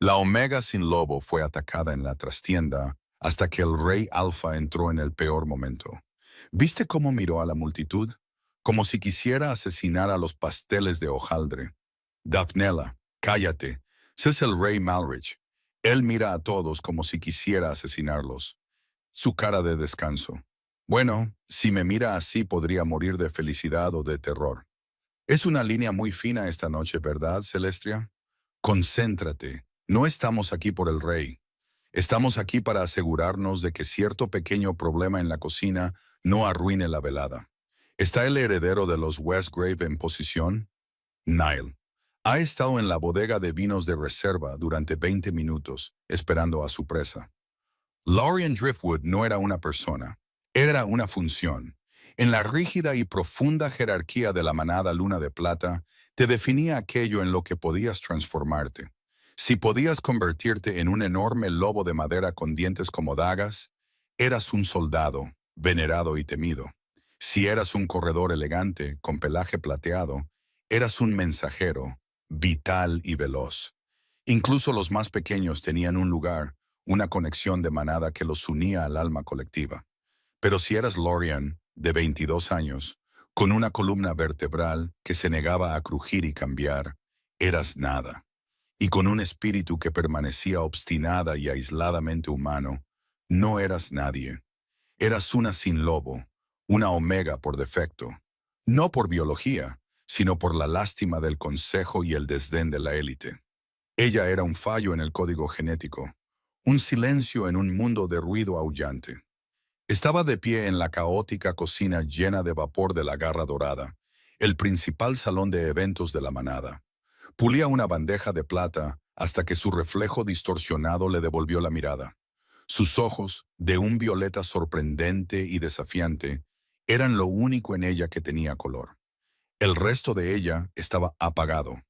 La Omega sin lobo fue atacada en la trastienda hasta que el rey Alfa entró en el peor momento. ¿Viste cómo miró a la multitud? Como si quisiera asesinar a los pasteles de hojaldre. Daphnela, cállate. Ese es el rey Malrich. Él mira a todos como si quisiera asesinarlos. Su cara de descanso. Bueno, si me mira así podría morir de felicidad o de terror. Es una línea muy fina esta noche, ¿verdad, Celestia? Concéntrate. No estamos aquí por el rey. Estamos aquí para asegurarnos de que cierto pequeño problema en la cocina no arruine la velada. ¿Está el heredero de los Westgrave en posición? Nile. Ha estado en la bodega de vinos de reserva durante 20 minutos, esperando a su presa. Lorien Driftwood no era una persona, era una función. En la rígida y profunda jerarquía de la manada Luna de Plata, te definía aquello en lo que podías transformarte. Si podías convertirte en un enorme lobo de madera con dientes como dagas, eras un soldado, venerado y temido. Si eras un corredor elegante, con pelaje plateado, eras un mensajero, vital y veloz. Incluso los más pequeños tenían un lugar, una conexión de manada que los unía al alma colectiva. Pero si eras Lorien, de 22 años, con una columna vertebral que se negaba a crujir y cambiar, eras nada. Y con un espíritu que permanecía obstinada y aisladamente humano, no eras nadie. Eras una sin lobo, una omega por defecto. No por biología, sino por la lástima del consejo y el desdén de la élite. Ella era un fallo en el código genético, un silencio en un mundo de ruido aullante. Estaba de pie en la caótica cocina llena de vapor de la garra dorada, el principal salón de eventos de la manada. Pulía una bandeja de plata hasta que su reflejo distorsionado le devolvió la mirada. Sus ojos, de un violeta sorprendente y desafiante, eran lo único en ella que tenía color. El resto de ella estaba apagado,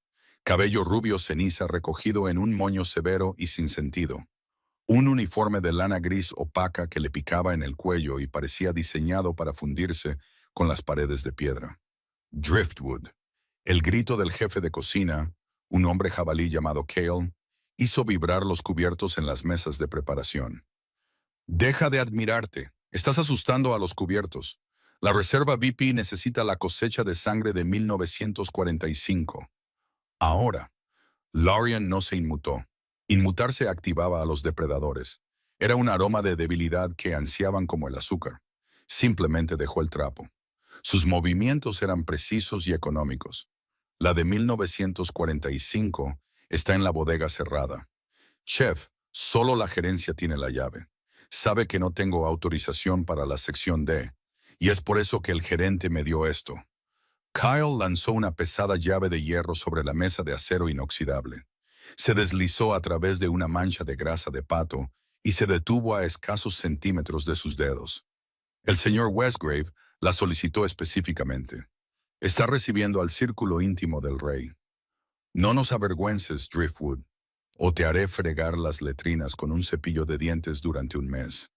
cabello rubio ceniza recogido en un moño severo y sin sentido. Un uniforme de lana gris opaca que le picaba en el cuello y parecía diseñado para fundirse con las paredes de piedra. Driftwood. El grito del jefe de cocina, un hombre jabalí llamado Cale, hizo vibrar los cubiertos en las mesas de preparación. Deja de admirarte. Estás asustando a los cubiertos. La Reserva VP necesita la cosecha de sangre de 1945. Ahora, Lorien no se inmutó. Inmutarse activaba a los depredadores. Era un aroma de debilidad que ansiaban como el azúcar. Simplemente dejó el trapo. Sus movimientos eran precisos y económicos. La de 1945 está en la bodega cerrada. Chef, solo la gerencia tiene la llave. Sabe que no tengo autorización para la sección D, y es por eso que el gerente me dio esto. Kyle lanzó una pesada llave de hierro sobre la mesa de acero inoxidable. Se deslizó a través de una mancha de grasa de pato y se detuvo a escasos centímetros de sus dedos. El señor Westgrave la solicitó específicamente. Está recibiendo al círculo íntimo del rey. No nos avergüences, Driftwood, o te haré fregar las letrinas con un cepillo de dientes durante un mes,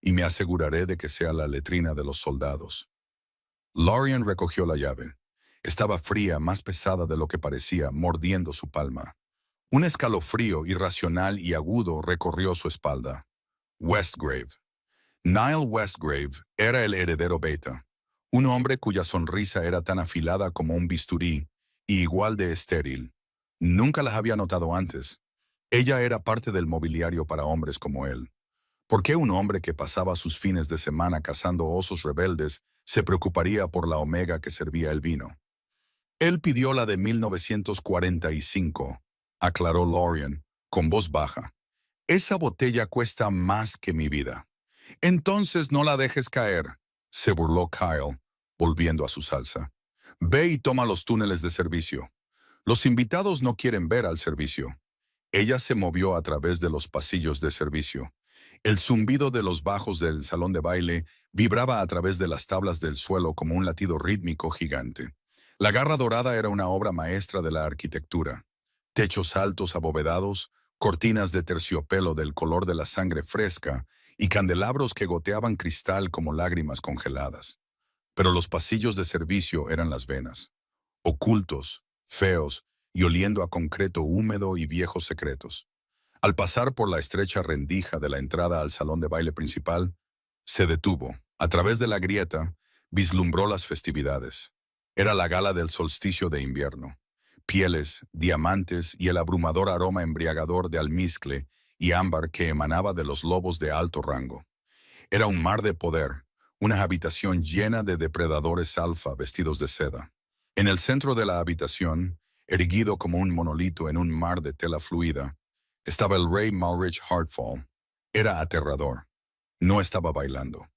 y me aseguraré de que sea la letrina de los soldados. Lorien recogió la llave. Estaba fría, más pesada de lo que parecía, mordiendo su palma. Un escalofrío irracional y agudo recorrió su espalda. Westgrave. Nile Westgrave era el heredero beta, un hombre cuya sonrisa era tan afilada como un bisturí y igual de estéril. Nunca las había notado antes. Ella era parte del mobiliario para hombres como él. ¿Por qué un hombre que pasaba sus fines de semana cazando osos rebeldes se preocuparía por la omega que servía el vino? Él pidió la de 1945, aclaró Lorien, con voz baja. Esa botella cuesta más que mi vida. Entonces no la dejes caer, se burló Kyle, volviendo a su salsa. Ve y toma los túneles de servicio. Los invitados no quieren ver al servicio. Ella se movió a través de los pasillos de servicio. El zumbido de los bajos del salón de baile vibraba a través de las tablas del suelo como un latido rítmico gigante. La garra dorada era una obra maestra de la arquitectura. Techos altos abovedados, cortinas de terciopelo del color de la sangre fresca y candelabros que goteaban cristal como lágrimas congeladas. Pero los pasillos de servicio eran las venas, ocultos, feos y oliendo a concreto húmedo y viejos secretos. Al pasar por la estrecha rendija de la entrada al salón de baile principal, se detuvo. A través de la grieta, vislumbró las festividades. Era la gala del solsticio de invierno. Pieles, diamantes y el abrumador aroma embriagador de almizcle y ámbar que emanaba de los lobos de alto rango. Era un mar de poder, una habitación llena de depredadores alfa vestidos de seda. En el centro de la habitación, erguido como un monolito en un mar de tela fluida, estaba el rey Malrich Hartfall. Era aterrador. No estaba bailando.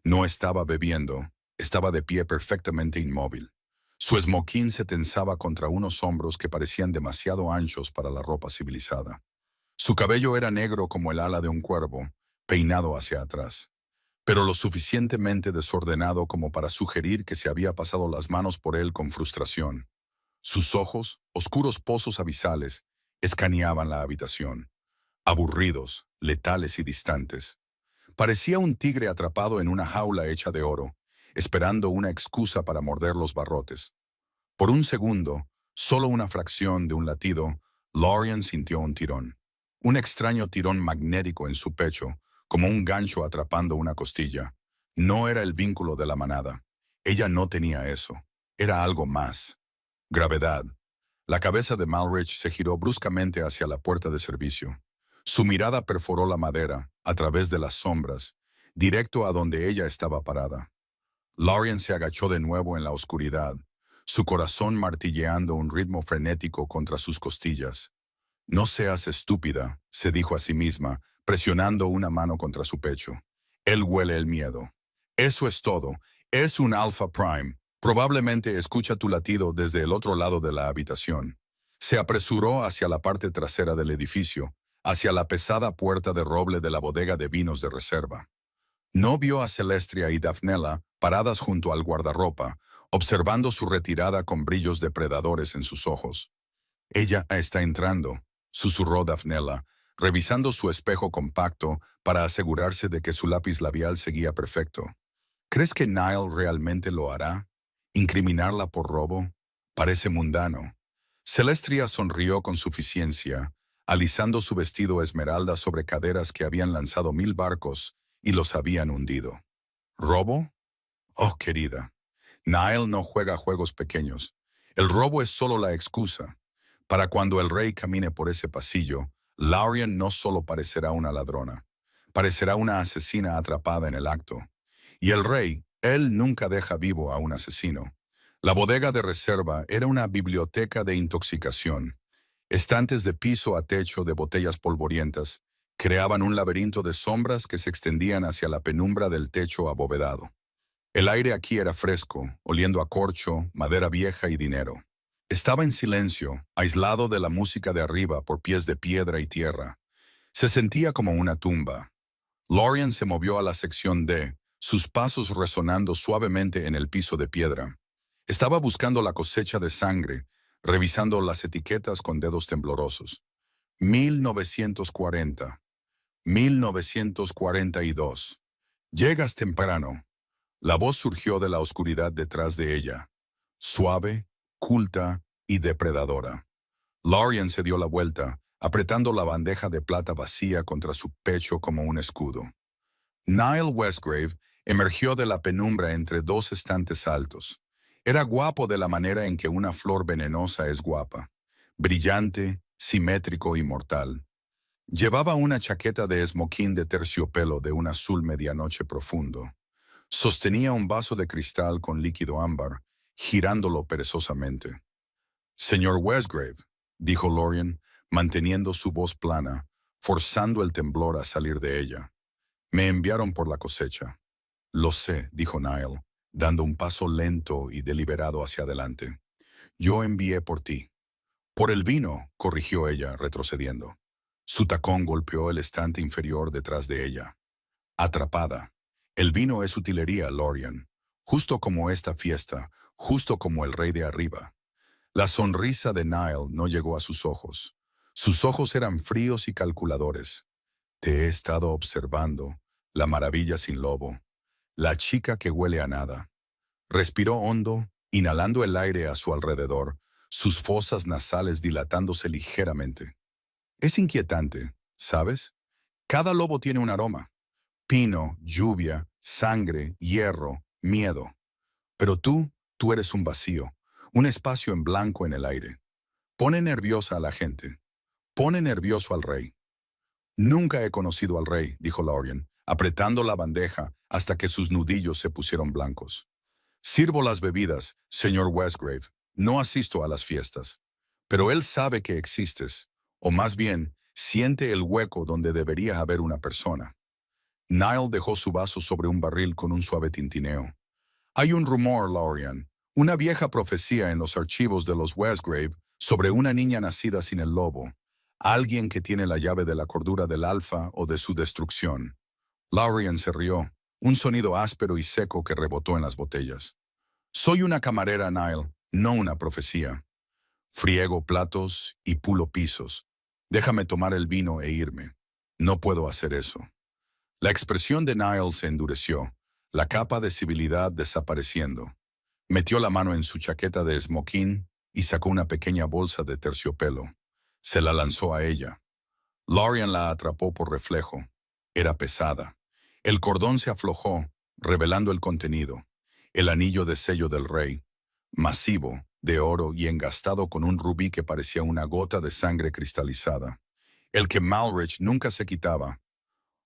No estaba bebiendo. Estaba de pie perfectamente inmóvil. Su esmoquín se tensaba contra unos hombros que parecían demasiado anchos para la ropa civilizada. Su cabello era negro como el ala de un cuervo, peinado hacia atrás, pero lo suficientemente desordenado como para sugerir que se había pasado las manos por él con frustración. Sus ojos, oscuros pozos abisales, escaneaban la habitación, aburridos, letales y distantes. Parecía un tigre atrapado en una jaula hecha de oro, esperando una excusa para morder los barrotes. Por un segundo, solo una fracción de un latido, Lorien sintió un tirón. Un extraño tirón magnético en su pecho, como un gancho atrapando una costilla. No era el vínculo de la manada. Ella no tenía eso. Era algo más. Gravedad. La cabeza de Malrich se giró bruscamente hacia la puerta de servicio. Su mirada perforó la madera, a través de las sombras, directo a donde ella estaba parada. Lorien se agachó de nuevo en la oscuridad, su corazón martilleando un ritmo frenético contra sus costillas. No seas estúpida, se dijo a sí misma, presionando una mano contra su pecho. Él huele el miedo. Eso es todo. Es un Alpha Prime. Probablemente escucha tu latido desde el otro lado de la habitación. Se apresuró hacia la parte trasera del edificio, hacia la pesada puerta de roble de la bodega de vinos de reserva. No vio a Celestria y Daphnela paradas junto al guardarropa, observando su retirada con brillos depredadores en sus ojos. Ella está entrando, susurró Daphnela, revisando su espejo compacto para asegurarse de que su lápiz labial seguía perfecto. ¿Crees que Niall realmente lo hará? ¿Incriminarla por robo? Parece mundano. Celestria sonrió con suficiencia, alisando su vestido esmeralda sobre caderas que habían lanzado 1000 barcos y los habían hundido. ¿Robo? Oh, querida. Niall no juega juegos pequeños. El robo es solo la excusa. Para cuando el rey camine por ese pasillo, Lorien no solo parecerá una ladrona, parecerá una asesina atrapada en el acto. Y el rey, él nunca deja vivo a un asesino. La bodega de reserva era una biblioteca de intoxicación. Estantes de piso a techo de botellas polvorientas creaban un laberinto de sombras que se extendían hacia la penumbra del techo abovedado. El aire aquí era fresco, oliendo a corcho, madera vieja y dinero. Estaba en silencio, aislado de la música de arriba por pies de piedra y tierra. Se sentía como una tumba. Lorien se movió a la sección D, sus pasos resonando suavemente en el piso de piedra. Estaba buscando la cosecha de sangre, revisando las etiquetas con dedos temblorosos. 1940. 1942. Llegas temprano. La voz surgió de la oscuridad detrás de ella, suave, culta y depredadora. Lorien se dio la vuelta, apretando la bandeja de plata vacía contra su pecho como un escudo. Niall Westgrave emergió de la penumbra entre dos estantes altos. Era guapo de la manera en que una flor venenosa es guapa, brillante, simétrico y mortal. Llevaba una chaqueta de esmoquín de terciopelo de un azul medianoche profundo. Sostenía un vaso de cristal con líquido ámbar, girándolo perezosamente. «Señor Westgrave», dijo Lorien, manteniendo su voz plana, forzando el temblor a salir de ella. «Me enviaron por la cosecha». «Lo sé», dijo Niall, dando un paso lento y deliberado hacia adelante. «Yo envié por ti». «Por el vino», corrigió ella, retrocediendo. Su tacón golpeó el estante inferior detrás de ella. Atrapada. El vino es utilería, Lorien. Justo como esta fiesta, justo como el rey de arriba. La sonrisa de Niall no llegó a sus ojos. Sus ojos eran fríos y calculadores. Te he estado observando, la maravilla sin lobo, la chica que huele a nada. Respiró hondo, inhalando el aire a su alrededor, sus fosas nasales dilatándose ligeramente. Es inquietante, ¿sabes? Cada lobo tiene un aroma. Pino, lluvia, sangre, hierro, miedo. Pero tú eres un vacío, un espacio en blanco en el aire. Pone nerviosa a la gente. Pone nervioso al rey. Nunca he conocido al rey, dijo Lorien, apretando la bandeja hasta que sus nudillos se pusieron blancos. Sirvo las bebidas, señor Westgrave. No asisto a las fiestas. Pero él sabe que existes, o más bien, siente el hueco donde debería haber una persona. Niall dejó su vaso sobre un barril con un suave tintineo. Hay un rumor, Lorien, una vieja profecía en los archivos de los Westgrave sobre una niña nacida sin el lobo, alguien que tiene la llave de la cordura del alfa o de su destrucción. Lorien se rió, un sonido áspero y seco que rebotó en las botellas. Soy una camarera, Niall, no una profecía. Friego platos y pulo pisos. Déjame tomar el vino e irme. No puedo hacer eso. La expresión de Niall se endureció, la capa de civilidad desapareciendo. Metió la mano en su chaqueta de smoking y sacó una pequeña bolsa de terciopelo. Se la lanzó a ella. Lorien la atrapó por reflejo. Era pesada. El cordón se aflojó, revelando el contenido. El anillo de sello del rey, masivo, de oro y engastado con un rubí que parecía una gota de sangre cristalizada. El que Malrich nunca se quitaba.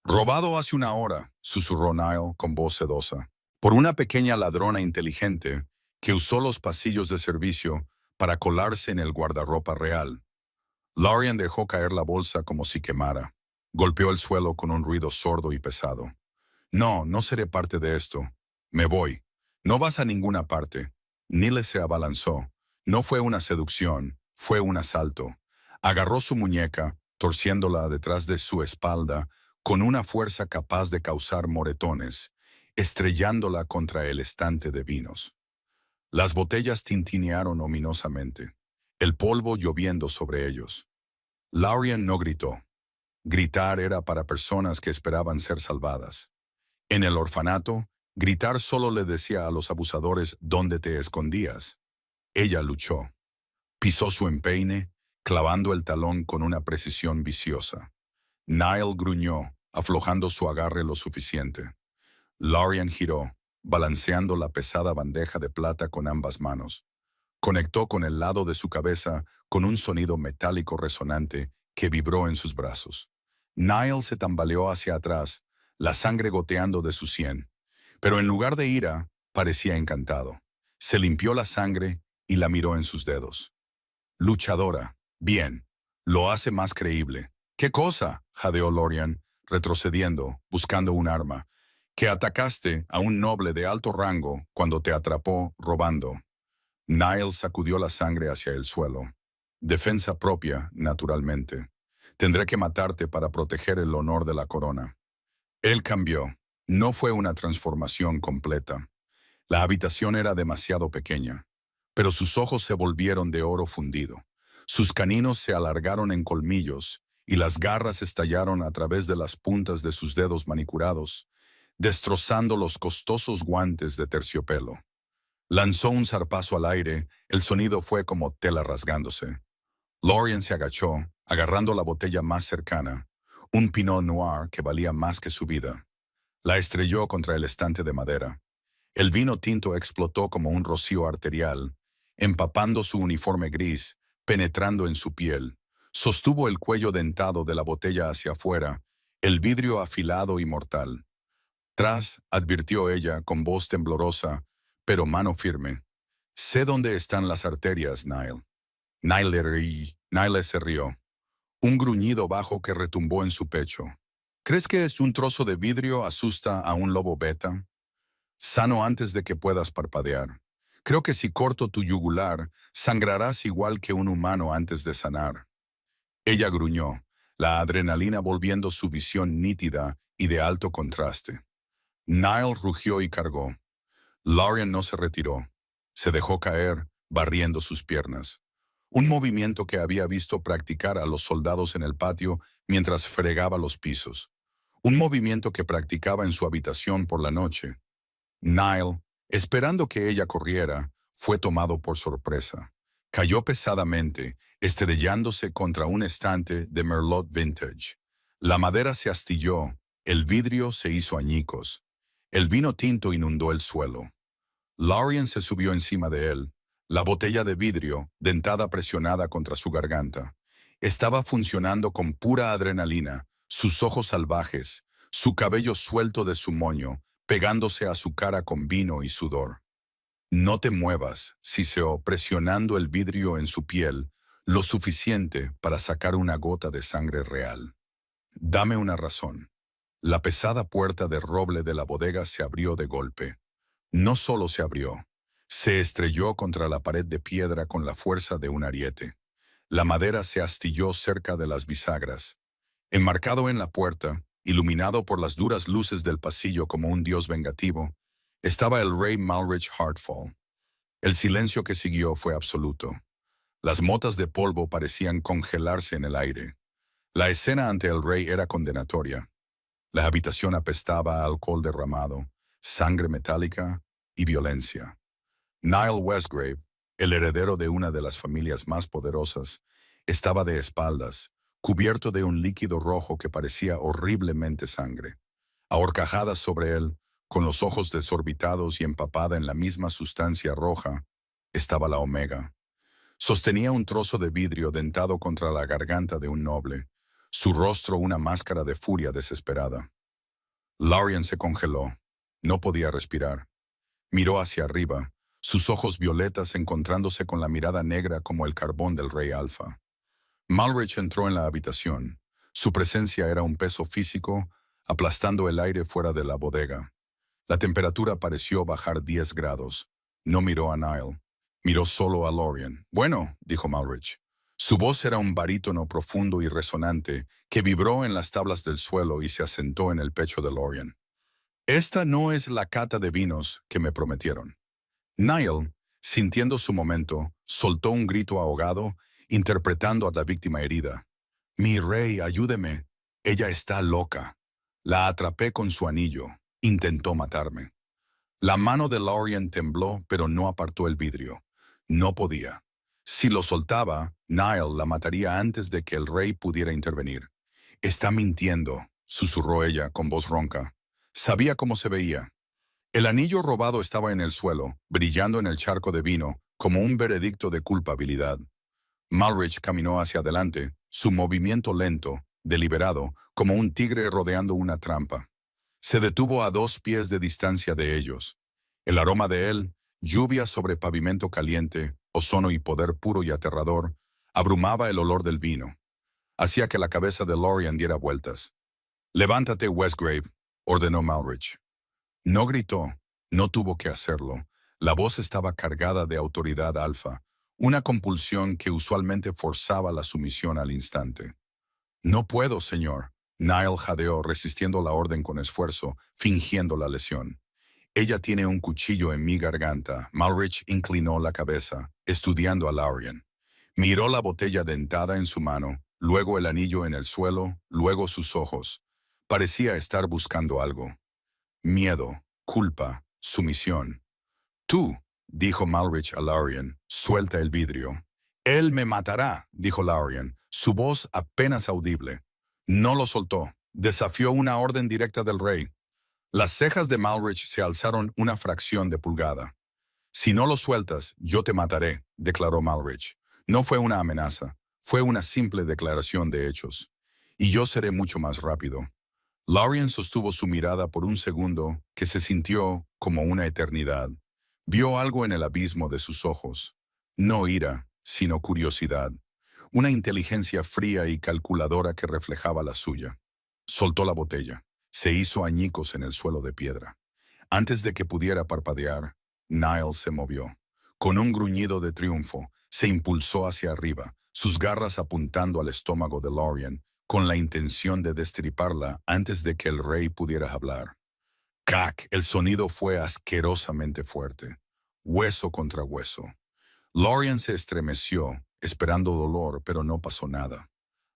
Robado hace una hora, susurró Niall con voz sedosa, por una pequeña ladrona inteligente que usó los pasillos de servicio para colarse en el guardarropa real. Lorien dejó caer la bolsa como si quemara. Golpeó el suelo con un ruido sordo y pesado. No, no seré parte de esto. Me voy. No vas a ninguna parte. Nile se abalanzó. No fue una seducción, fue un asalto. Agarró su muñeca, torciéndola detrás de su espalda, con una fuerza capaz de causar moretones, estrellándola contra el estante de vinos. Las botellas tintinearon ominosamente, el polvo lloviendo sobre ellos. Lorien no gritó. Gritar era para personas que esperaban ser salvadas. En el orfanato, gritar solo le decía a los abusadores dónde te escondías. Ella luchó. Pisó su empeine, clavando el talón con una precisión viciosa. Niall gruñó, aflojando su agarre lo suficiente. Lorien giró, balanceando la pesada bandeja de plata con ambas manos. Conectó con el lado de su cabeza con un sonido metálico resonante que vibró en sus brazos. Niall se tambaleó hacia atrás, la sangre goteando de su sien. Pero en lugar de ira, parecía encantado. Se limpió la sangre y la miró en sus dedos. Luchadora. Bien. Lo hace más creíble. ¿Qué cosa? Jadeó Lorien, retrocediendo, buscando un arma. Que atacaste a un noble de alto rango cuando te atrapó robando. Niall sacudió la sangre hacia el suelo. Defensa propia, naturalmente. Tendré que matarte para proteger el honor de la corona. Él cambió. No fue una transformación completa. La habitación era demasiado pequeña, pero sus ojos se volvieron de oro fundido. Sus caninos se alargaron en colmillos y las garras estallaron a través de las puntas de sus dedos manicurados, destrozando los costosos guantes de terciopelo. Lanzó un zarpazo al aire, el sonido fue como tela rasgándose. Lorien se agachó, agarrando la botella más cercana, un Pinot Noir que valía más que su vida. La estrelló contra el estante de madera. El vino tinto explotó como un rocío arterial, empapando su uniforme gris, penetrando en su piel. Sostuvo el cuello dentado de la botella hacia afuera, el vidrio afilado y mortal. Tras, advirtió ella con voz temblorosa, pero mano firme. Sé dónde están las arterias, Niall. Niall se rió. Un gruñido bajo que retumbó en su pecho. ¿Crees que es un trozo de vidrio asusta a un lobo beta? Sano antes de que puedas parpadear. Creo que si corto tu yugular, sangrarás igual que un humano antes de sanar. Ella gruñó, la adrenalina volviendo su visión nítida y de alto contraste. Niall rugió y cargó. Lorien no se retiró. Se dejó caer, barriendo sus piernas. Un movimiento que había visto practicar a los soldados en el patio mientras fregaba los pisos. Un movimiento que practicaba en su habitación por la noche. Niall, esperando que ella corriera, fue tomado por sorpresa. Cayó pesadamente, estrellándose contra un estante de Merlot Vintage. La madera se astilló, el vidrio se hizo añicos. El vino tinto inundó el suelo. Lorien se subió encima de él. La botella de vidrio, dentada presionada contra su garganta, estaba funcionando con pura adrenalina, sus ojos salvajes, su cabello suelto de su moño, pegándose a su cara con vino y sudor. No te muevas, siseó, presionando el vidrio en su piel, lo suficiente para sacar una gota de sangre real. Dame una razón. La pesada puerta de roble de la bodega se abrió de golpe. No solo se abrió, se estrelló contra la pared de piedra con la fuerza de un ariete. La madera se astilló cerca de las bisagras. Enmarcado en la puerta, iluminado por las duras luces del pasillo como un dios vengativo, estaba el rey Malrich Hartfall. El silencio que siguió fue absoluto. Las motas de polvo parecían congelarse en el aire. La escena ante el rey era condenatoria. La habitación apestaba a alcohol derramado, sangre metálica y violencia. Niall Westgrave, el heredero de una de las familias más poderosas, estaba de espaldas, cubierto de un líquido rojo que parecía horriblemente sangre. Ahorcajada sobre él, con los ojos desorbitados y empapada en la misma sustancia roja, estaba la Omega. Sostenía un trozo de vidrio dentado contra la garganta de un noble, su rostro una máscara de furia desesperada. Lorien se congeló. No podía respirar. Miró hacia arriba, sus ojos violetas encontrándose con la mirada negra como el carbón del rey Alfa. Malrich entró en la habitación. Su presencia era un peso físico, aplastando el aire fuera de la bodega. La temperatura pareció bajar 10 grados. No miró a Niall. Miró solo a Lorien. «Bueno», dijo Malrich. Su voz era un barítono profundo y resonante que vibró en las tablas del suelo y se asentó en el pecho de Lorien. «Esta no es la cata de vinos que me prometieron». Niall, sintiendo su momento, soltó un grito ahogado, interpretando a la víctima herida. «Mi rey, ayúdeme. Ella está loca. La atrapé con su anillo. Intentó matarme». La mano de Lorien tembló, pero no apartó el vidrio. No podía. Si lo soltaba, Niall la mataría antes de que el rey pudiera intervenir. «Está mintiendo», susurró ella con voz ronca. Sabía cómo se veía. El anillo robado estaba en el suelo, brillando en el charco de vino, como un veredicto de culpabilidad. Malrich caminó hacia adelante, su movimiento lento, deliberado, como un tigre rodeando una trampa. Se detuvo a 2 pies de distancia de ellos. El aroma de él, lluvia sobre pavimento caliente, ozono y poder puro y aterrador, abrumaba el olor del vino. Hacía que la cabeza de Lorien diera vueltas. «Levántate, Westgrave», ordenó Malrich. No gritó, no tuvo que hacerlo. La voz estaba cargada de autoridad alfa, una compulsión que usualmente forzaba la sumisión al instante. «No puedo, señor». Niall jadeó, resistiendo la orden con esfuerzo, fingiendo la lesión. «Ella tiene un cuchillo en mi garganta». Malrich inclinó la cabeza, estudiando a Lorien. Miró la botella dentada en su mano, luego el anillo en el suelo, luego sus ojos. Parecía estar buscando algo. Miedo, culpa, sumisión. «Tú», dijo Malrich a Lorien, «suelta el vidrio». «Él me matará», dijo Lorien, su voz apenas audible. No lo soltó. Desafió una orden directa del rey. Las cejas de Malrich se alzaron una fracción de pulgada. «Si no lo sueltas, yo te mataré», declaró Malrich. No fue una amenaza, fue una simple declaración de hechos. «Y yo seré mucho más rápido». Lorien sostuvo su mirada por un segundo que se sintió como una eternidad. Vio algo en el abismo de sus ojos. No ira, sino curiosidad. Una inteligencia fría y calculadora que reflejaba la suya. Soltó la botella. Se hizo añicos en el suelo de piedra. Antes de que pudiera parpadear, Niall se movió. Con un gruñido de triunfo, se impulsó hacia arriba, sus garras apuntando al estómago de Lorien, con la intención de destriparla antes de que el rey pudiera hablar. ¡Cac! El sonido fue asquerosamente fuerte. Hueso contra hueso. Lorien se estremeció, esperando dolor, pero no pasó nada.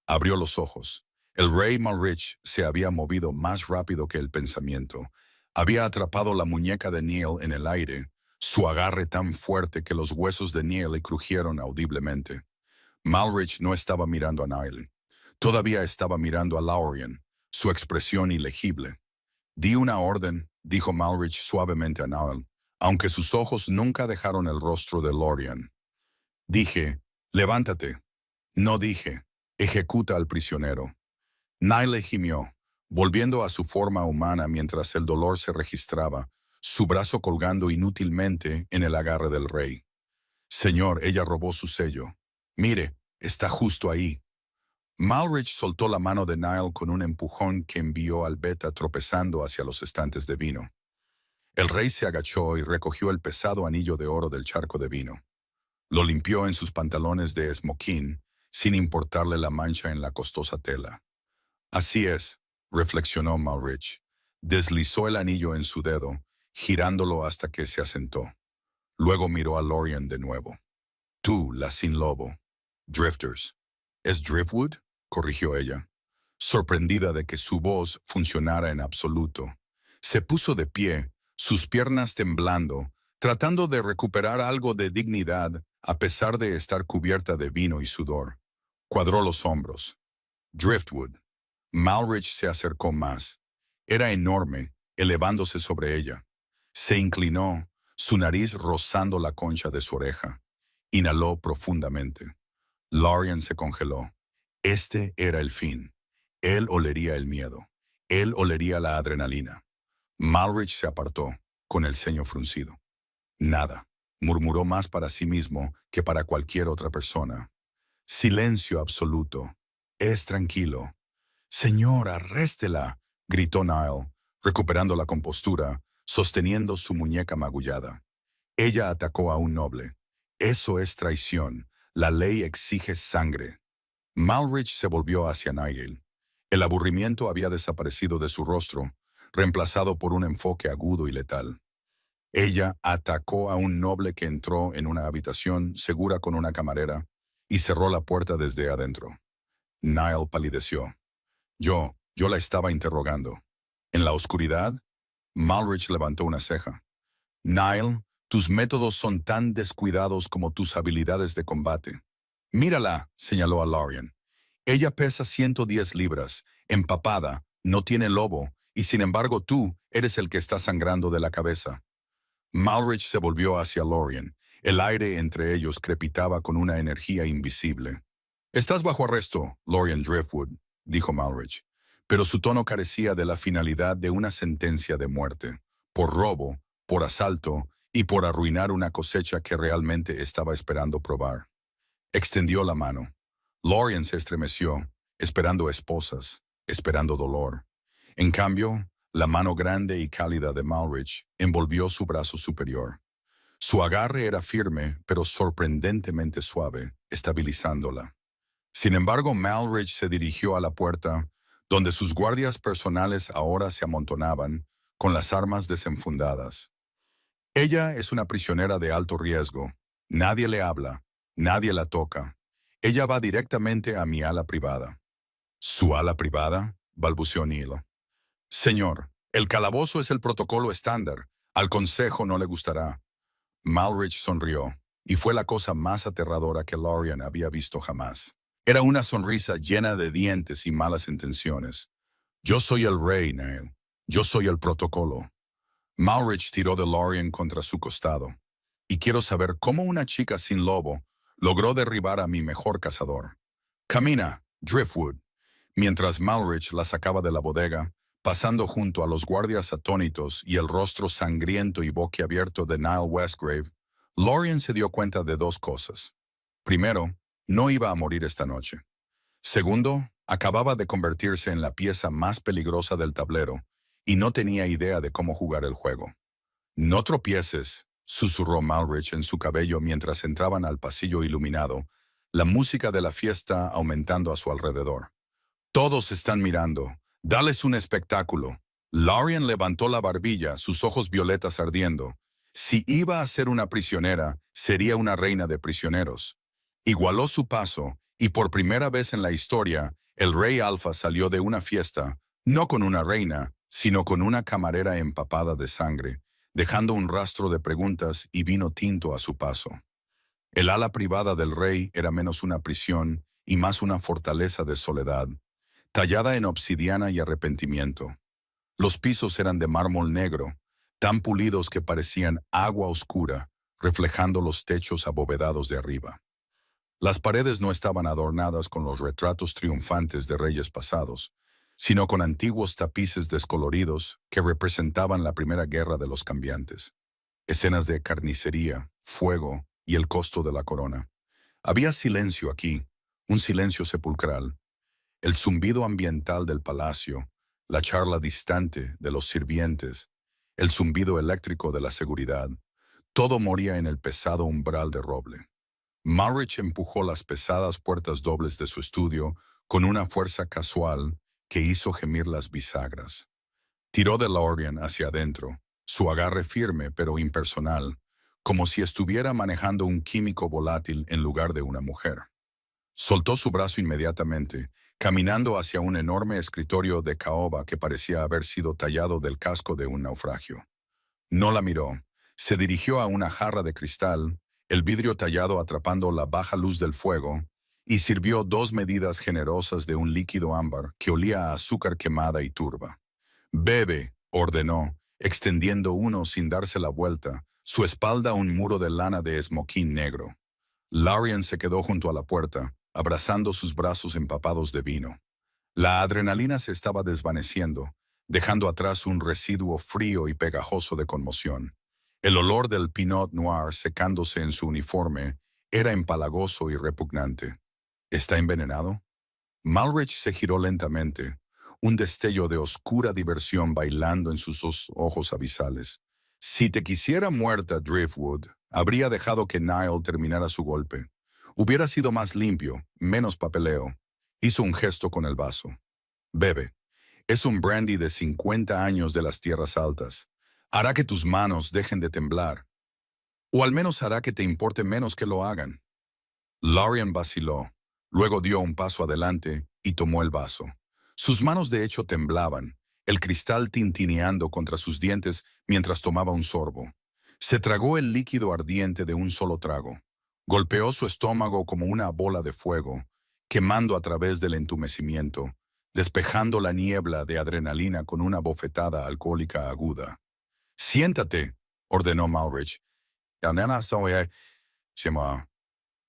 Abrió los ojos. El rey Malrich se había movido más rápido que el pensamiento. Había atrapado la muñeca de Niall en el aire, su agarre tan fuerte que los huesos de Niall le crujieron audiblemente. Malrich no estaba mirando a Niall. Todavía estaba mirando a Lorien, su expresión ilegible. Di una orden, dijo Malrich suavemente a Niall, aunque sus ojos nunca dejaron el rostro de Lorien. Dije, levántate. No dije, ejecuta al prisionero. Niall gimió, volviendo a su forma humana mientras el dolor se registraba, su brazo colgando inútilmente en el agarre del rey. Señor, ella robó su sello. Mire, está justo ahí. Malrich soltó la mano de Niall con un empujón que envió al beta tropezando hacia los estantes de vino. El rey se agachó y recogió el pesado anillo de oro del charco de vino. Lo limpió en sus pantalones de esmoquín, sin importarle la mancha en la costosa tela. Así es, reflexionó Malrich. Deslizó el anillo en su dedo, girándolo hasta que se asentó. Luego miró a Lorien de nuevo. Tú, la sin lobo. Drifters. ¿Es Driftwood? Corrigió ella, sorprendida de que su voz funcionara en absoluto. Se puso de pie, sus piernas temblando, tratando de recuperar algo de dignidad a pesar de estar cubierta de vino y sudor. Cuadró los hombros. Driftwood. Malrich se acercó más. Era enorme, elevándose sobre ella. Se inclinó, su nariz rozando la concha de su oreja. Inhaló profundamente. Lorien se congeló. Este era el fin. Él olería el miedo. Él olería la adrenalina. Malrich se apartó, con el ceño fruncido. Nada, murmuró más para sí mismo que para cualquier otra persona. Silencio absoluto. Es tranquilo. Señor, arréstela, gritó Niall, recuperando la compostura, sosteniendo su muñeca magullada. Ella atacó a un noble. Eso es traición. La ley exige sangre. Malrich se volvió hacia Niall. El aburrimiento había desaparecido de su rostro, reemplazado por un enfoque agudo y letal. Ella atacó a un noble que entró en una habitación segura con una camarera y cerró la puerta desde adentro. Niall palideció. Yo la estaba interrogando. ¿En la oscuridad? Malrich levantó una ceja. Niall, tus métodos son tan descuidados como tus habilidades de combate. Mírala, señaló a Lorien. Ella pesa 110 libras, empapada, no tiene lobo, y sin embargo tú eres el que está sangrando de la cabeza. Malrich se volvió hacia Lorien. El aire entre ellos crepitaba con una energía invisible. Estás bajo arresto, Lorien Driftwood, dijo Malrich, pero su tono carecía de la finalidad de una sentencia de muerte, por robo, por asalto y por arruinar una cosecha que realmente estaba esperando probar. Extendió la mano. Lorien se estremeció, esperando esposas, esperando dolor. En cambio, la mano grande y cálida de Malrich envolvió su brazo superior. Su agarre era firme, pero sorprendentemente suave, estabilizándola. Sin embargo, Malrich se dirigió a la puerta, donde sus guardias personales ahora se amontonaban, con las armas desenfundadas. Ella es una prisionera de alto riesgo. Nadie le habla, nadie la toca. Ella va directamente a mi ala privada. ¿Su ala privada?, balbuceó Neil. Señor, el calabozo es el protocolo estándar. Al consejo no le gustará. Malrich sonrió, y fue la cosa más aterradora que Lorien había visto jamás. Era una sonrisa llena de dientes y malas intenciones. Yo soy el rey, Neil. Yo soy el protocolo. Malrich tiró de Lorien contra su costado. Y quiero saber cómo una chica sin lobo logró derribar a mi mejor cazador. Camina, Driftwood. Mientras Malrich la sacaba de la bodega, pasando junto a los guardias atónitos y el rostro sangriento y boquiabierto de Niall Westgrave, Lorien se dio cuenta de dos cosas. Primero, no iba a morir esta noche. Segundo, acababa de convertirse en la pieza más peligrosa del tablero y no tenía idea de cómo jugar el juego. No tropieces, susurró Malrich en su cabello mientras entraban al pasillo iluminado, la música de la fiesta aumentando a su alrededor. Todos están mirando. Dales un espectáculo. Lorien levantó la barbilla, sus ojos violetas ardiendo. Si iba a ser una prisionera, sería una reina de prisioneros. Igualó su paso, y por primera vez en la historia, el rey Alfa salió de una fiesta, no con una reina, sino con una camarera empapada de sangre, dejando un rastro de preguntas y vino tinto a su paso. El ala privada del rey era menos una prisión y más una fortaleza de soledad, tallada en obsidiana y arrepentimiento. Los pisos eran de mármol negro, tan pulidos que parecían agua oscura, reflejando los techos abovedados de arriba. Las paredes no estaban adornadas con los retratos triunfantes de reyes pasados, sino con antiguos tapices descoloridos que representaban la Primera Guerra de los Cambiantes. Escenas de carnicería, fuego y el costo de la corona. Había silencio aquí, un silencio sepulcral. El zumbido ambiental del palacio, la charla distante de los sirvientes, el zumbido eléctrico de la seguridad, todo moría en el pesado umbral de roble. Malrich empujó las pesadas puertas dobles de su estudio con una fuerza casual que hizo gemir las bisagras. Tiró de Lorien hacia adentro, su agarre firme pero impersonal, como si estuviera manejando un químico volátil en lugar de una mujer. Soltó su brazo inmediatamente, caminando hacia un enorme escritorio de caoba que parecía haber sido tallado del casco de un naufragio. No la miró. Se dirigió a una jarra de cristal, el vidrio tallado atrapando la baja luz del fuego, y sirvió 2 medidas generosas de un líquido ámbar que olía a azúcar quemada y turba. «Bebe», ordenó, extendiendo uno sin darse la vuelta, su espalda un muro de lana de esmoquín negro. Lorien se quedó junto a la puerta, abrazando sus brazos empapados de vino. La adrenalina se estaba desvaneciendo, dejando atrás un residuo frío y pegajoso de conmoción. El olor del Pinot Noir secándose en su uniforme era empalagoso y repugnante. ¿Está envenenado? Malrich se giró lentamente, un destello de oscura diversión bailando en sus 2 ojos abisales. Si te quisiera muerta, Driftwood, habría dejado que Niall terminara su golpe. Hubiera sido más limpio, menos papeleo. Hizo un gesto con el vaso. Bebe. Es un brandy de 50 años de las tierras altas. Hará que tus manos dejen de temblar. O al menos hará que te importe menos que lo hagan. Lorien vaciló. Luego dio un paso adelante y tomó el vaso. Sus manos de hecho temblaban, el cristal tintineando contra sus dientes mientras tomaba un sorbo. Se tragó el líquido ardiente de un solo trago. Golpeó su estómago como una bola de fuego, quemando a través del entumecimiento, despejando la niebla de adrenalina con una bofetada alcohólica aguda. «Siéntate», ordenó Malrich.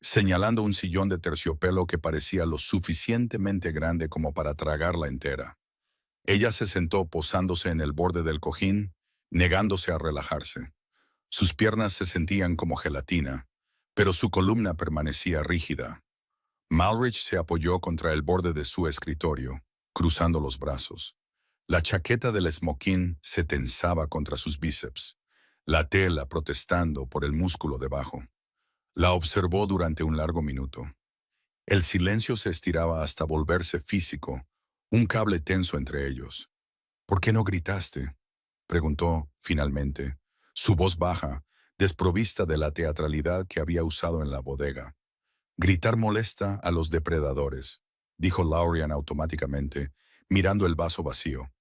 Señalando un sillón de terciopelo que parecía lo suficientemente grande como para tragarla entera. Ella se sentó posándose en el borde del cojín, negándose a relajarse. Sus piernas se sentían como gelatina, pero su columna permanecía rígida. Malrich se apoyó contra el borde de su escritorio, cruzando los brazos. La chaqueta del esmoquín se tensaba contra sus bíceps, la tela protestando por el músculo debajo. La observó durante un largo minuto. El silencio se estiraba hasta volverse físico, un cable tenso entre ellos. «¿Por qué no gritaste?», preguntó, finalmente, su voz baja, desprovista de la teatralidad que había usado en la bodega. «Gritar molesta a los depredadores», dijo Lorien automáticamente, mirando el vaso vacío.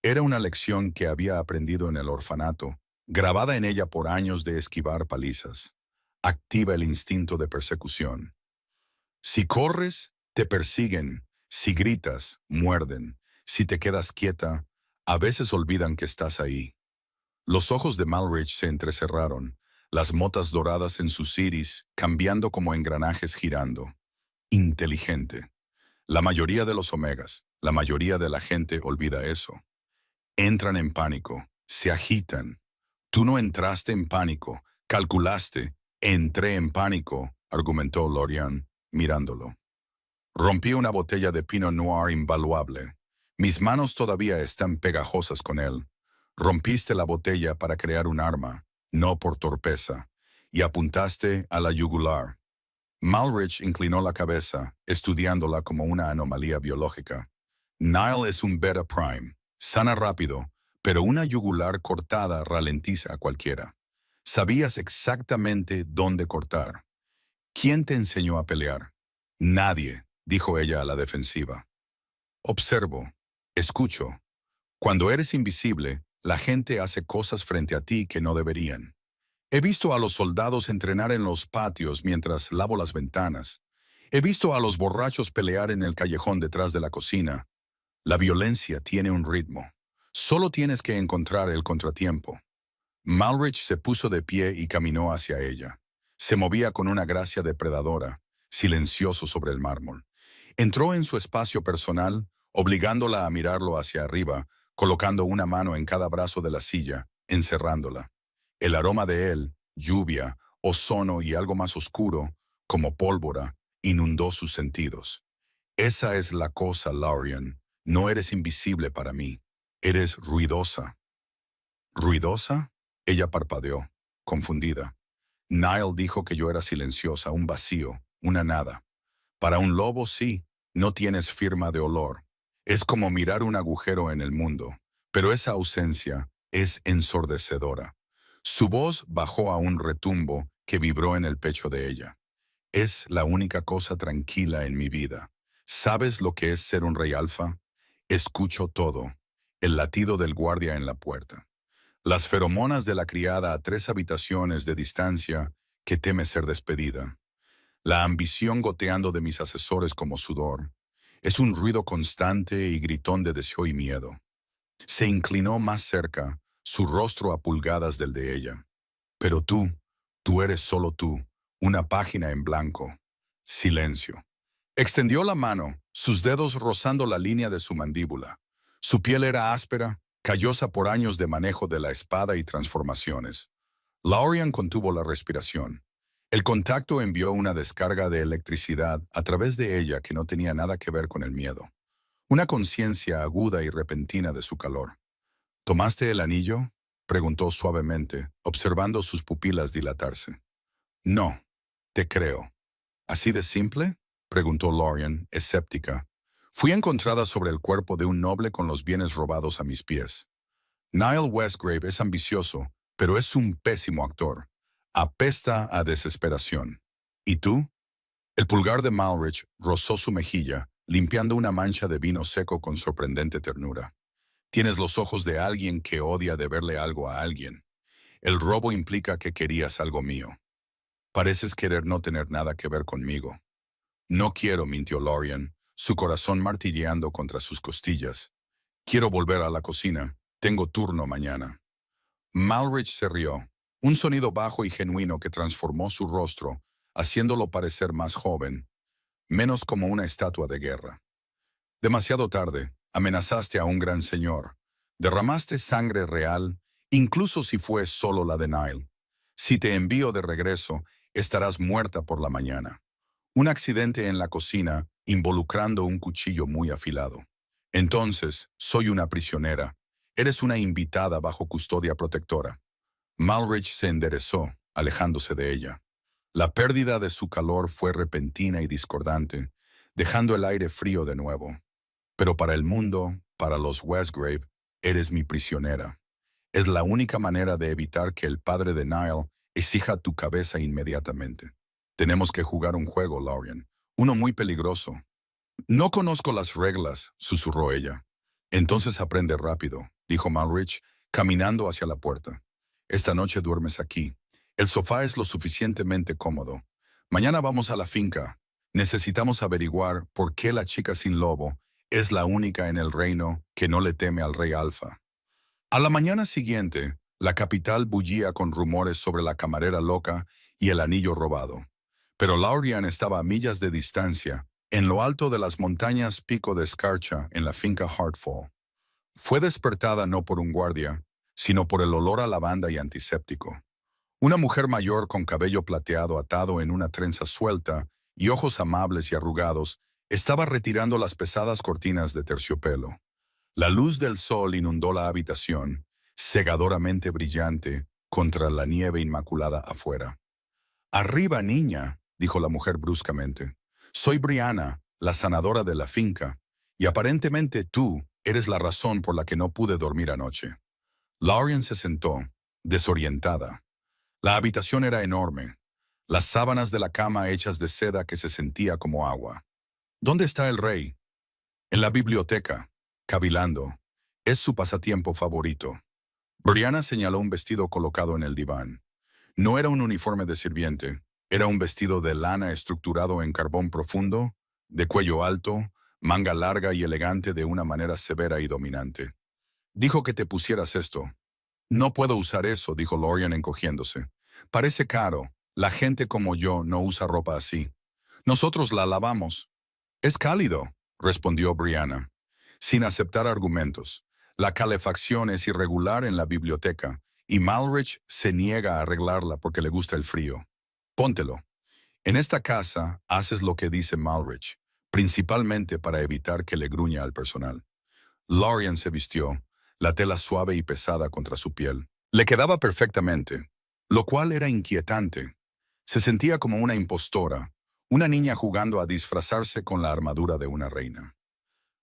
Era una lección que había aprendido en el orfanato, grabada en ella por años de esquivar palizas. Activa el instinto de persecución. Si corres, te persiguen. Si gritas, muerden. Si te quedas quieta, a veces olvidan que estás ahí. Los ojos de Malrich se entrecerraron, las motas doradas en sus iris cambiando como engranajes girando. Inteligente. La mayoría de los omegas, la mayoría de la gente olvida eso. Entran en pánico, se agitan. Tú no entraste en pánico, calculaste. «Entré en pánico», argumentó Lorien, mirándolo. «Rompí una botella de Pinot Noir invaluable. Mis manos todavía están pegajosas con él. Rompiste la botella para crear un arma, no por torpeza, y apuntaste a la yugular». Malrich inclinó la cabeza, estudiándola como una anomalía biológica. «Niall es un beta prime. Sana rápido, pero una yugular cortada ralentiza a cualquiera. Sabías exactamente dónde cortar. ¿Quién te enseñó a pelear?» «Nadie», dijo ella a la defensiva. «Observo, escucho. Cuando eres invisible, la gente hace cosas frente a ti que no deberían. He visto a los soldados entrenar en los patios mientras lavo las ventanas. He visto a los borrachos pelear en el callejón detrás de la cocina. La violencia tiene un ritmo. Solo tienes que encontrar el contratiempo. Malrich se puso de pie y caminó hacia ella. Se movía con una gracia depredadora, silencioso sobre el mármol. Entró en su espacio personal, obligándola a mirarlo hacia arriba, colocando una mano en cada brazo de la silla, encerrándola. El aroma de él, lluvia, ozono y algo más oscuro, como pólvora, inundó sus sentidos. Esa es la cosa, Laurian. No eres invisible para mí. Eres ruidosa. ¿Ruidosa? Ella parpadeó, confundida. Niall dijo que yo era silenciosa, un vacío, una nada. Para un lobo, sí, no tienes firma de olor. Es como mirar un agujero en el mundo, pero esa ausencia es ensordecedora. Su voz bajó a un retumbo que vibró en el pecho de ella. Es la única cosa tranquila en mi vida. ¿Sabes lo que es ser un rey alfa? Escucho todo. El latido del guardia en la puerta. Las feromonas de la criada a 3 habitaciones de distancia que teme ser despedida. La ambición goteando de mis asesores como sudor. Es un ruido constante y gritón de deseo y miedo. Se inclinó más cerca, su rostro a pulgadas del de ella. Pero tú eres solo tú, una página en blanco. Silencio. Extendió la mano, sus dedos rozando la línea de su mandíbula. Su piel era áspera, callosa por años de manejo de la espada y transformaciones. Laurian contuvo la respiración. El contacto envió una descarga de electricidad a través de ella que no tenía nada que ver con el miedo. Una conciencia aguda y repentina de su calor. ¿Tomaste el anillo?, preguntó suavemente, observando sus pupilas dilatarse. No, te creo. ¿Así de simple?, preguntó Laurian, escéptica. Fui encontrada sobre el cuerpo de un noble con los bienes robados a mis pies. Niall Westgrave es ambicioso, pero es un pésimo actor. Apesta a desesperación. ¿Y tú? El pulgar de Malrich rozó su mejilla, limpiando una mancha de vino seco con sorprendente ternura. Tienes los ojos de alguien que odia deberle algo a alguien. El robo implica que querías algo mío. Pareces querer no tener nada que ver conmigo. No quiero, mintió Laurian, su corazón martilleando contra sus costillas. Quiero volver a la cocina. Tengo turno mañana. Malrich se rió, un sonido bajo y genuino que transformó su rostro, haciéndolo parecer más joven, menos como una estatua de guerra. Demasiado tarde, amenazaste a un gran señor. Derramaste sangre real, incluso si fue solo la de Niall. Si te envío de regreso, estarás muerta por la mañana. Un accidente en la cocina, involucrando un cuchillo muy afilado. Entonces, soy una prisionera. Eres una invitada bajo custodia protectora. Malrich se enderezó, alejándose de ella. La pérdida de su calor fue repentina y discordante, dejando el aire frío de nuevo. Pero para el mundo, para los Westgrave, eres mi prisionera. Es la única manera de evitar que el padre de Niall exija tu cabeza inmediatamente. Tenemos que jugar un juego, Laurian. Uno muy peligroso. No conozco las reglas, susurró ella. Entonces aprende rápido, dijo Malrich, caminando hacia la puerta. Esta noche duermes aquí. El sofá es lo suficientemente cómodo. Mañana vamos a la finca. Necesitamos averiguar por qué la chica sin lobo es la única en el reino que no le teme al rey Alfa. A la mañana siguiente, la capital bullía con rumores sobre la camarera loca y el anillo robado. Pero Laurian estaba a millas de distancia, en lo alto de las montañas Pico de Escarcha, en la finca Hartfall. Fue despertada no por un guardia, sino por el olor a lavanda y antiséptico. Una mujer mayor con cabello plateado atado en una trenza suelta y ojos amables y arrugados estaba retirando las pesadas cortinas de terciopelo. La luz del sol inundó la habitación, cegadoramente brillante contra la nieve inmaculada afuera. «Arriba, niña», dijo la mujer bruscamente. «Soy Brianna, la sanadora de la finca, y aparentemente tú eres la razón por la que no pude dormir anoche». Laurian se sentó, desorientada. La habitación era enorme, las sábanas de la cama hechas de seda que se sentía como agua. «¿Dónde está el rey?» «En la biblioteca, cavilando. Es su pasatiempo favorito». Brianna señaló un vestido colocado en el diván. No era un uniforme de sirviente, Era un vestido de lana estructurado en carbón profundo, de cuello alto, manga larga y elegante de una manera severa y dominante. Dijo que te pusieras esto. No puedo usar eso, dijo Lorian encogiéndose. Parece caro. La gente como yo no usa ropa así. Nosotros la lavamos. Es cálido, respondió Brianna, sin aceptar argumentos. La calefacción es irregular en la biblioteca y Malrich se niega a arreglarla porque le gusta el frío. Póntelo. En esta casa haces lo que dice Malrich, principalmente para evitar que le gruña al personal. Lorian se vistió, la tela suave y pesada contra su piel. Le quedaba perfectamente, lo cual era inquietante. Se sentía como una impostora, una niña jugando a disfrazarse con la armadura de una reina.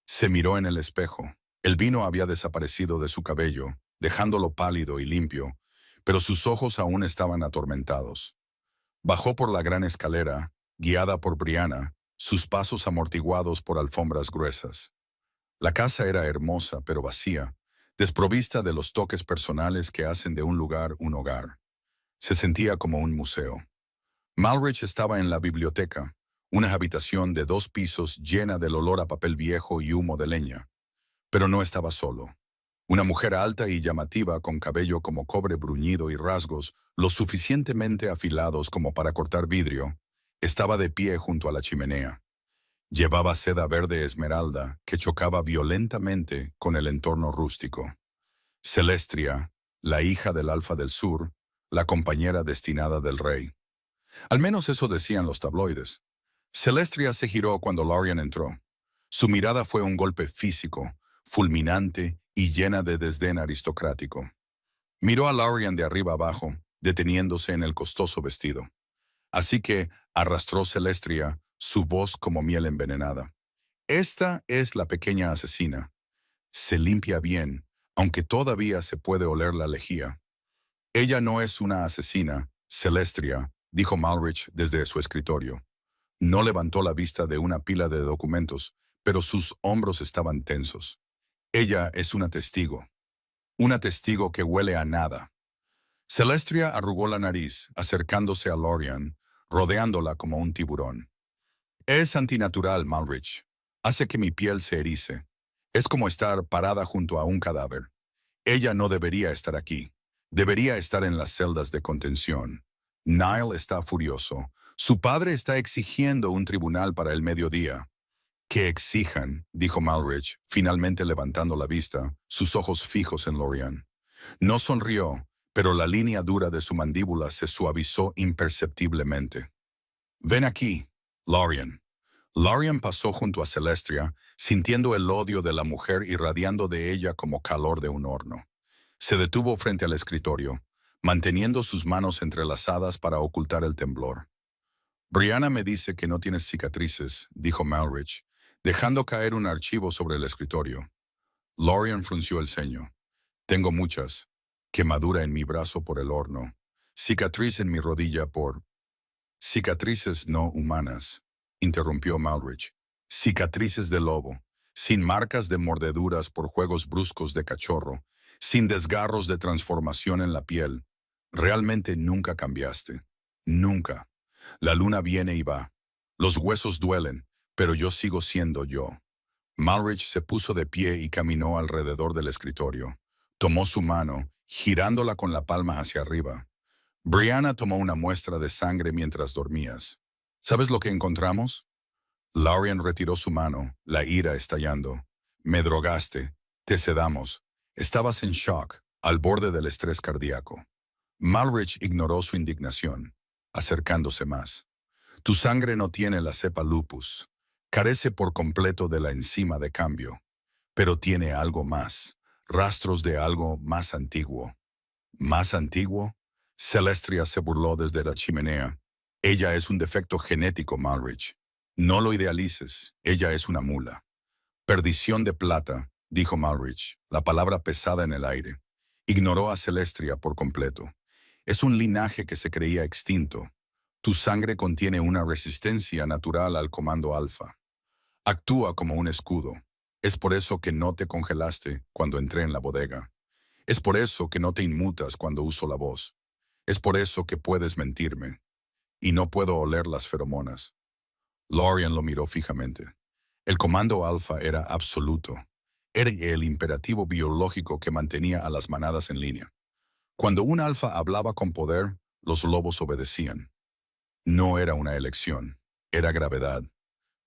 Se miró en el espejo. El vino había desaparecido de su cabello, dejándolo pálido y limpio, pero sus ojos aún estaban atormentados. Bajó por la gran escalera, guiada por Brianna, sus pasos amortiguados por alfombras gruesas. La casa era hermosa pero vacía, desprovista de los toques personales que hacen de un lugar un hogar. Se sentía como un museo. Malrich estaba en la biblioteca, una habitación de 2 pisos llena del olor a papel viejo y humo de leña. Pero no estaba solo. Una mujer alta y llamativa con cabello como cobre bruñido y rasgos lo suficientemente afilados como para cortar vidrio, estaba de pie junto a la chimenea. Llevaba seda verde esmeralda que chocaba violentamente con el entorno rústico. Celestria, la hija del Alfa del Sur, la compañera destinada del rey. Al menos eso decían los tabloides. Celestria se giró cuando Lorian entró. Su mirada fue un golpe físico, fulminante y llena de desdén aristocrático. Miró a Lorian de arriba abajo, deteniéndose en el costoso vestido. Así que arrastró Celestria, su voz como miel envenenada. Esta es la pequeña asesina. Se limpia bien, aunque todavía se puede oler la lejía. Ella no es una asesina, Celestria, dijo Malrich desde su escritorio. No levantó la vista de una pila de documentos, pero sus hombros estaban tensos. Ella es una testigo que huele a nada. Celestria arrugó la nariz, acercándose a Lorian, rodeándola como un tiburón. Es antinatural, Malrich. Hace que mi piel se erice. Es como estar parada junto a un cadáver. Ella no debería estar aquí. Debería estar en las celdas de contención. Niall está furioso. Su padre está exigiendo un tribunal para el mediodía. Que exijan, dijo Malrich, finalmente levantando la vista, sus ojos fijos en Lorian. No sonrió, pero la línea dura de su mandíbula se suavizó imperceptiblemente. Ven aquí, Lorian. Lorian pasó junto a Celestria, sintiendo el odio de la mujer irradiando de ella como calor de un horno. Se detuvo frente al escritorio, manteniendo sus manos entrelazadas para ocultar el temblor. Brianna me dice que no tienes cicatrices, dijo Malrich, dejando caer un archivo sobre el escritorio. Lorian frunció el ceño. Tengo muchas. Quemadura en mi brazo por el horno. Cicatriz en mi rodilla por... Cicatrices no humanas, interrumpió Malrich. Cicatrices de lobo, sin marcas de mordeduras por juegos bruscos de cachorro, sin desgarros de transformación en la piel. Realmente nunca cambiaste. Nunca. La luna viene y va. Los huesos duelen, pero yo sigo siendo yo. Malrich se puso de pie y caminó alrededor del escritorio. Tomó su mano, girándola con la palma hacia arriba. Brianna tomó una muestra de sangre mientras dormías. ¿Sabes lo que encontramos? Lorian retiró su mano, la ira estallando. Me drogaste. Te sedamos. Estabas en shock, al borde del estrés cardíaco. Malrich ignoró su indignación, acercándose más. Tu sangre no tiene la cepa lupus. Carece por completo de la enzima de cambio. Pero tiene algo más. Rastros de algo más antiguo. ¿Más antiguo? Celestria se burló desde la chimenea. Ella es un defecto genético, Malrich. No lo idealices. Ella es una mula. Perdición de plata, dijo Malrich, la palabra pesada en el aire. Ignoró a Celestria por completo. Es un linaje que se creía extinto. Tu sangre contiene una resistencia natural al comando alfa. Actúa como un escudo. Es por eso que no te congelaste cuando entré en la bodega. Es por eso que no te inmutas cuando uso la voz. Es por eso que puedes mentirme. y no puedo oler las feromonas. Lorian lo miró fijamente. El comando alfa era absoluto. Era el imperativo biológico que mantenía a las manadas en línea. Cuando un alfa hablaba con poder, los lobos obedecían. No era una elección, era gravedad.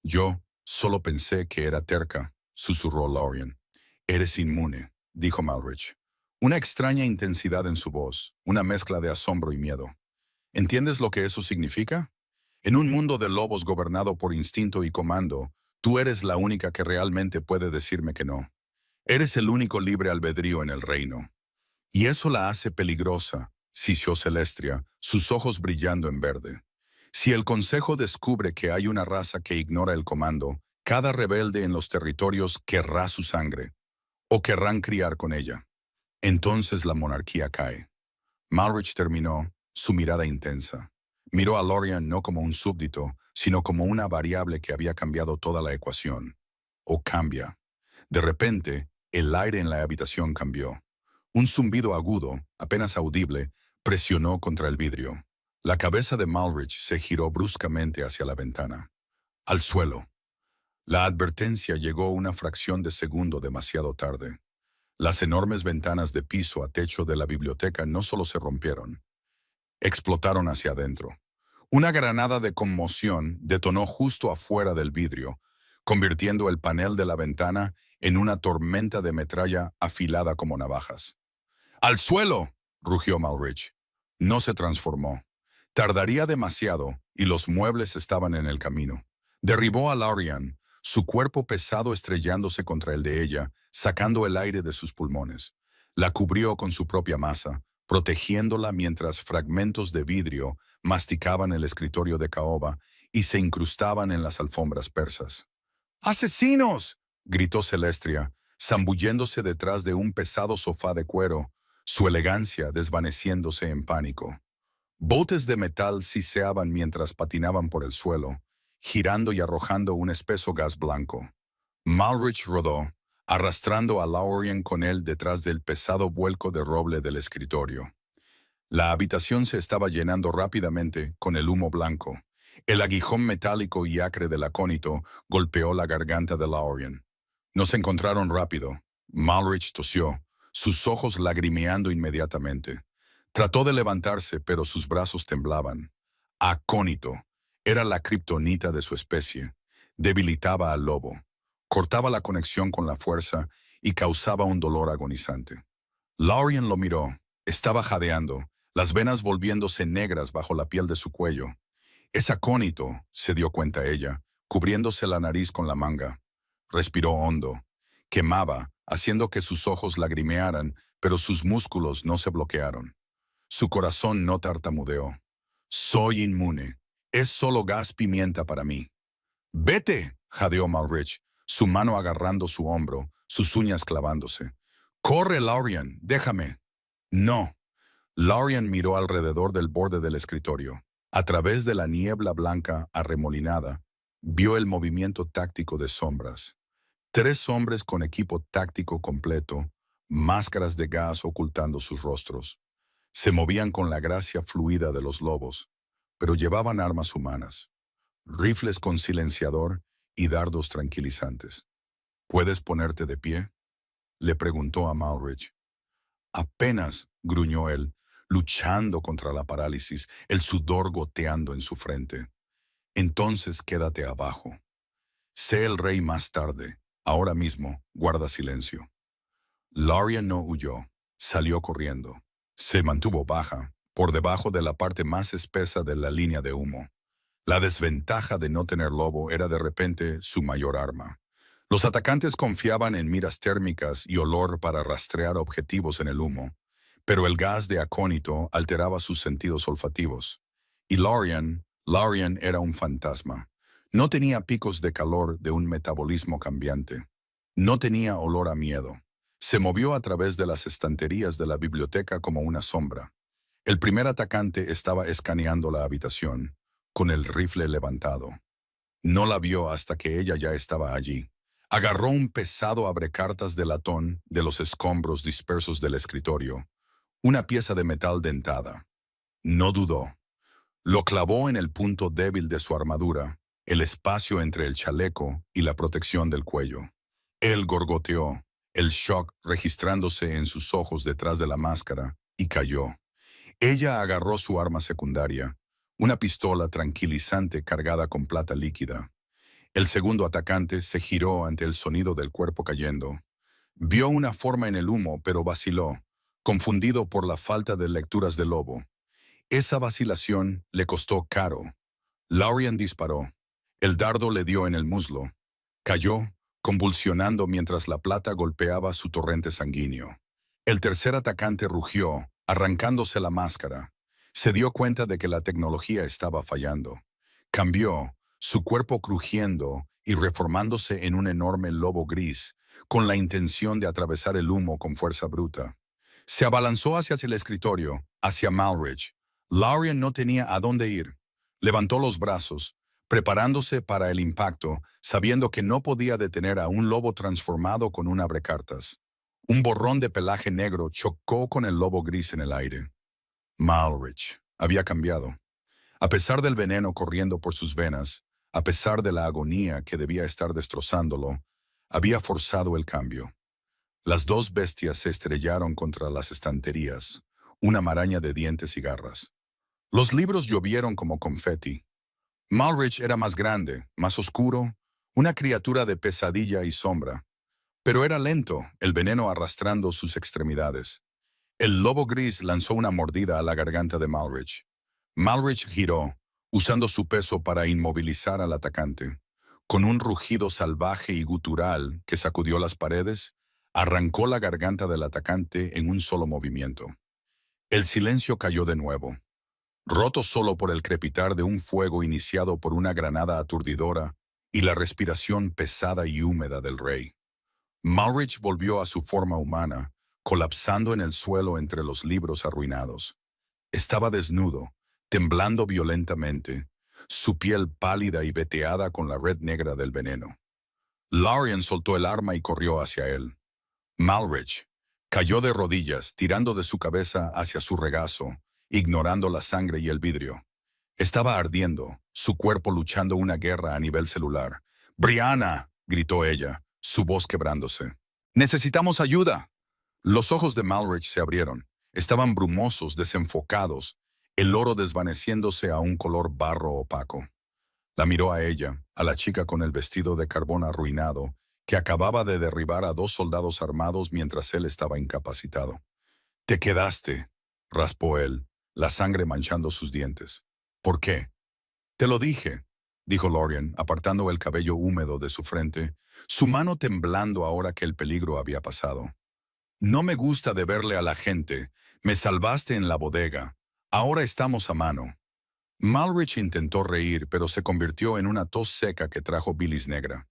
Yo solo pensé que era terca, susurró Lorian. Eres inmune, dijo Malrich. Una extraña intensidad en su voz, una mezcla de asombro y miedo. ¿Entiendes lo que eso significa? En un mundo de lobos gobernado por instinto y comando, tú eres la única que realmente puede decirme que no. Eres el único libre albedrío en el reino. Y eso la hace peligrosa, sisió Celestria, sus ojos brillando en verde. Si el Consejo descubre que hay una raza que ignora el comando, cada rebelde en los territorios querrá su sangre, o querrán criar con ella. Entonces la monarquía cae. Malrich terminó, su mirada intensa. Miró a Lorian no como un súbdito, sino como una variable que había cambiado toda la ecuación. O cambia. De repente, el aire en la habitación cambió. Un zumbido agudo, apenas audible, presionó contra el vidrio. La cabeza de Malrich se giró bruscamente hacia la ventana. Al suelo. La advertencia llegó una fracción de segundo demasiado tarde. Las enormes ventanas de piso a techo de la biblioteca no solo se rompieron, explotaron hacia adentro. Una granada de conmoción detonó justo afuera del vidrio, convirtiendo el panel de la ventana en una tormenta de metralla afilada como navajas. ¡Al suelo!, rugió Malrich. No se transformó. Tardaría demasiado y los muebles estaban en el camino. Derribó a Lorian, su cuerpo pesado estrellándose contra el de ella, sacando el aire de sus pulmones. La cubrió con su propia masa, protegiéndola mientras fragmentos de vidrio masticaban el escritorio de caoba y se incrustaban en las alfombras persas. ¡Asesinos!, gritó Celestria, zambulléndose detrás de un pesado sofá de cuero, su elegancia desvaneciéndose en pánico. Botes de metal siseaban mientras patinaban por el suelo, girando y arrojando un espeso gas blanco. Malrich rodó, arrastrando a Lorian con él detrás del pesado vuelco de roble del escritorio. La habitación se estaba llenando rápidamente con el humo blanco. El aguijón metálico y acre del acónito golpeó la garganta de Lorian. Nos encontraron rápido. Malrich tosió, sus ojos lagrimeando inmediatamente. Trató de levantarse, pero sus brazos temblaban. Acónito. Era la kriptonita de su especie. Debilitaba al lobo. Cortaba la conexión con la fuerza y causaba un dolor agonizante. Lorian lo miró. Estaba jadeando, las venas volviéndose negras bajo la piel de su cuello. Es acónito, se dio cuenta ella, cubriéndose la nariz con la manga. Respiró hondo. Quemaba, haciendo que sus ojos lagrimearan, pero sus músculos no se bloquearon. Su corazón no tartamudeó. Soy inmune. Es solo gas pimienta para mí. ¡Vete!, jadeó Malrich, su mano agarrando su hombro, sus uñas clavándose. ¡Corre, Lorian! ¡Déjame! No. Lorian miró alrededor del borde del escritorio. A través de la niebla blanca arremolinada, vio el movimiento táctico de sombras. 3 hombres con equipo táctico completo, máscaras de gas ocultando sus rostros. Se movían con la gracia fluida de los lobos, pero llevaban armas humanas, rifles con silenciador y dardos tranquilizantes. ¿Puedes ponerte de pie?, le preguntó a Malrich. Apenas, gruñó él, luchando contra la parálisis, el sudor goteando en su frente. Entonces quédate abajo. Sé el rey más tarde. Ahora mismo, guarda silencio. Lorian no huyó, salió corriendo. Se mantuvo baja, por debajo de la parte más espesa de la línea de humo. La desventaja de no tener lobo era de repente su mayor arma. Los atacantes confiaban en miras térmicas y olor para rastrear objetivos en el humo, pero el gas de acónito alteraba sus sentidos olfativos. Y Lorian era un fantasma. No tenía picos de calor de un metabolismo cambiante. No tenía olor a miedo. Se movió a través de las estanterías de la biblioteca como una sombra. El primer atacante estaba escaneando la habitación, con el rifle levantado. No la vio hasta que ella ya estaba allí. Agarró un pesado abrecartas de latón de los escombros dispersos del escritorio, una pieza de metal dentada. No dudó. Lo clavó en el punto débil de su armadura, el espacio entre el chaleco y la protección del cuello. Él gorgoteó, el shock registrándose en sus ojos detrás de la máscara, y cayó. Ella agarró su arma secundaria, una pistola tranquilizante cargada con plata líquida. El segundo atacante se giró ante el sonido del cuerpo cayendo. Vio una forma en el humo, pero vaciló, confundido por la falta de lecturas del lobo. Esa vacilación le costó caro. Laurian disparó. El dardo le dio en el muslo. Cayó, convulsionando mientras la plata golpeaba su torrente sanguíneo. El tercer atacante rugió, arrancándose la máscara. Se dio cuenta de que la tecnología estaba fallando. Cambió, su cuerpo crujiendo y reformándose en un enorme lobo gris, con la intención de atravesar el humo con fuerza bruta. Se abalanzó hacia el escritorio, hacia Malrich. Laurian no tenía a dónde ir. Levantó los brazos, preparándose para el impacto, sabiendo que no podía detener a un lobo transformado con un abrecartas. Un borrón de pelaje negro chocó con el lobo gris en el aire. Malrich había cambiado. A pesar del veneno corriendo por sus venas, a pesar de la agonía que debía estar destrozándolo, había forzado el cambio. Las dos bestias se estrellaron contra las estanterías, una maraña de dientes y garras. Los libros llovieron como confeti. Malrich era más grande, más oscuro, una criatura de pesadilla y sombra. Pero era lento, el veneno arrastrando sus extremidades. El lobo gris lanzó una mordida a la garganta de Malrich. Malrich giró, usando su peso para inmovilizar al atacante. Con un rugido salvaje y gutural que sacudió las paredes, arrancó la garganta del atacante en un solo movimiento. El silencio cayó de nuevo, roto solo por el crepitar de un fuego iniciado por una granada aturdidora y la respiración pesada y húmeda del rey. Malrich volvió a su forma humana, colapsando en el suelo entre los libros arruinados. Estaba desnudo, temblando violentamente, su piel pálida y veteada con la red negra del veneno. Laurian soltó el arma y corrió hacia él. Malrich cayó de rodillas, tirando de su cabeza hacia su regazo, ignorando la sangre y el vidrio. Estaba ardiendo, su cuerpo luchando una guerra a nivel celular. «¡Brianna!», gritó ella, su voz quebrándose. «¡Necesitamos ayuda!». Los ojos de Malrich se abrieron. Estaban brumosos, desenfocados, el oro desvaneciéndose a un color barro opaco. La miró a ella, a la chica con el vestido de carbón arruinado, que acababa de derribar a dos soldados armados mientras él estaba incapacitado. «Te quedaste», raspó él, la sangre manchando sus dientes. «¿Por qué?». «Te lo dije», dijo Laurian, apartando el cabello húmedo de su frente, su mano temblando ahora que el peligro había pasado. «No me gusta deberle a la gente. Me salvaste en la bodega. Ahora estamos a mano». Malrich intentó reír, pero se convirtió en una tos seca que trajo bilis negra.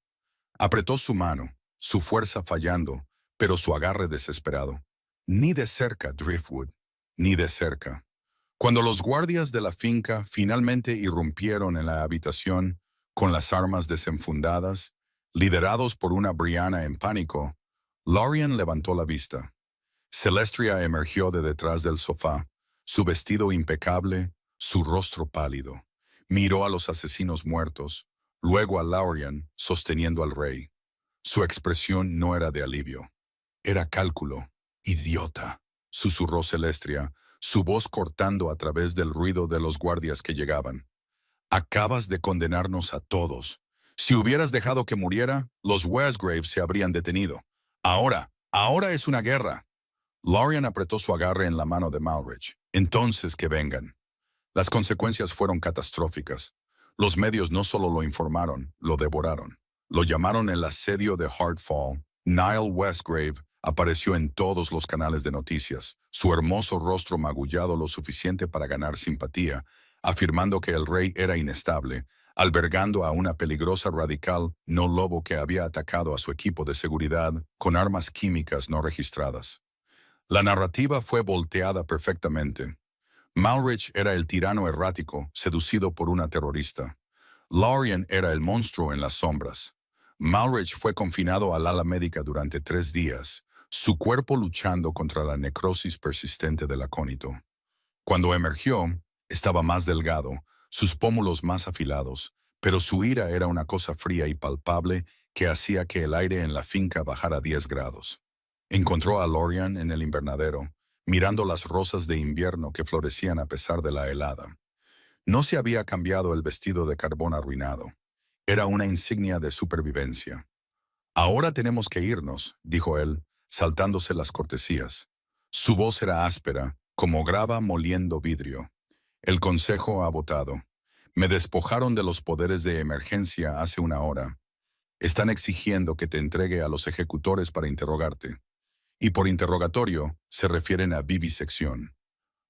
Apretó su mano, su fuerza fallando, pero su agarre desesperado. «Ni de cerca, Driftwood, ni de cerca». Cuando los guardias de la finca finalmente irrumpieron en la habitación con las armas desenfundadas, liderados por una Brianna en pánico, Laurian levantó la vista. Celestria emergió de detrás del sofá, su vestido impecable, su rostro pálido. Miró a los asesinos muertos, luego a Laurian sosteniendo al rey. Su expresión no era de alivio. Era cálculo. «Idiota», susurró Celestria, su voz cortando a través del ruido de los guardias que llegaban. «Acabas de condenarnos a todos. Si hubieras dejado que muriera, los Westgraves se habrían detenido. Ahora es una guerra». Laurian apretó su agarre en la mano de Malrich. «Entonces que vengan». Las consecuencias fueron catastróficas. Los medios no solo lo informaron, lo devoraron. Lo llamaron el asedio de Hartfall. Niall Westgrave apareció en todos los canales de noticias, su hermoso rostro magullado lo suficiente para ganar simpatía, afirmando que el rey era inestable, albergando a una peligrosa radical no lobo que había atacado a su equipo de seguridad con armas químicas no registradas. La narrativa fue volteada perfectamente. Malrich era el tirano errático, seducido por una terrorista. Laurian era el monstruo en las sombras. Malrich fue confinado al ala médica durante 3 días, su cuerpo luchando contra la necrosis persistente del acónito. Cuando emergió, Estaba más delgado, sus pómulos más afilados, pero su ira era una cosa fría y palpable que hacía que el aire en la finca bajara 10 grados. Encontró a Lorian en el invernadero, mirando las rosas de invierno que florecían a pesar de la helada. No se había cambiado el vestido de carbón arruinado. Era una insignia de supervivencia. Ahora tenemos que irnos, dijo él, saltándose las cortesías. Su voz era áspera, como grava moliendo vidrio. El consejo ha votado. Me despojaron de los poderes de emergencia hace una hora. Están exigiendo que te entregue a los ejecutores para interrogarte. Y por interrogatorio se refieren a vivisección.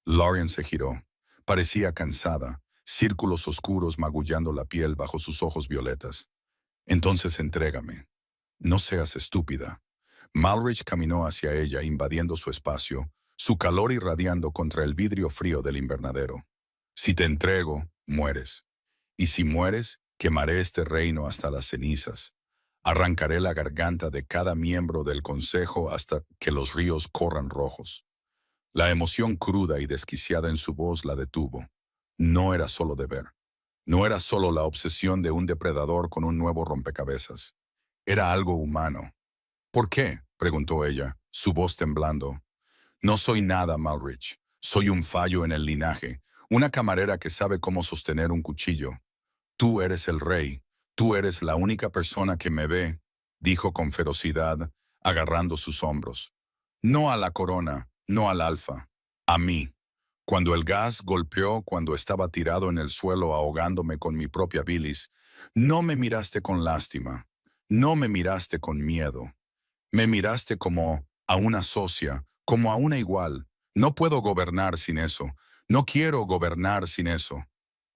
Lauren se giró. Parecía cansada, círculos oscuros magullando la piel bajo sus ojos violetas. Entonces entrégame. No seas estúpida. Malrich caminó hacia ella, invadiendo su espacio, su calor irradiando contra el vidrio frío del invernadero. Si te entrego, mueres. Y si mueres, quemaré este reino hasta las cenizas. Arrancaré la garganta de cada miembro del consejo hasta que los ríos corran rojos. La emoción cruda y desquiciada en su voz la detuvo. No era solo deber. No era solo la obsesión de un depredador con un nuevo rompecabezas. Era algo humano. ¿Por qué?, preguntó ella, su voz temblando. No soy nada, Malrich. Soy un fallo en el linaje, una camarera que sabe cómo sostener un cuchillo. Tú eres el rey. Tú eres la única persona que me ve, dijo con ferocidad, agarrando sus hombros. No a la corona, no al alfa. A mí. Cuando el gas golpeó, cuando estaba tirado en el suelo ahogándome con mi propia bilis, no me miraste con lástima. No me miraste con miedo. Me miraste como a una socia, como a una igual. No puedo gobernar sin eso. No quiero gobernar sin eso.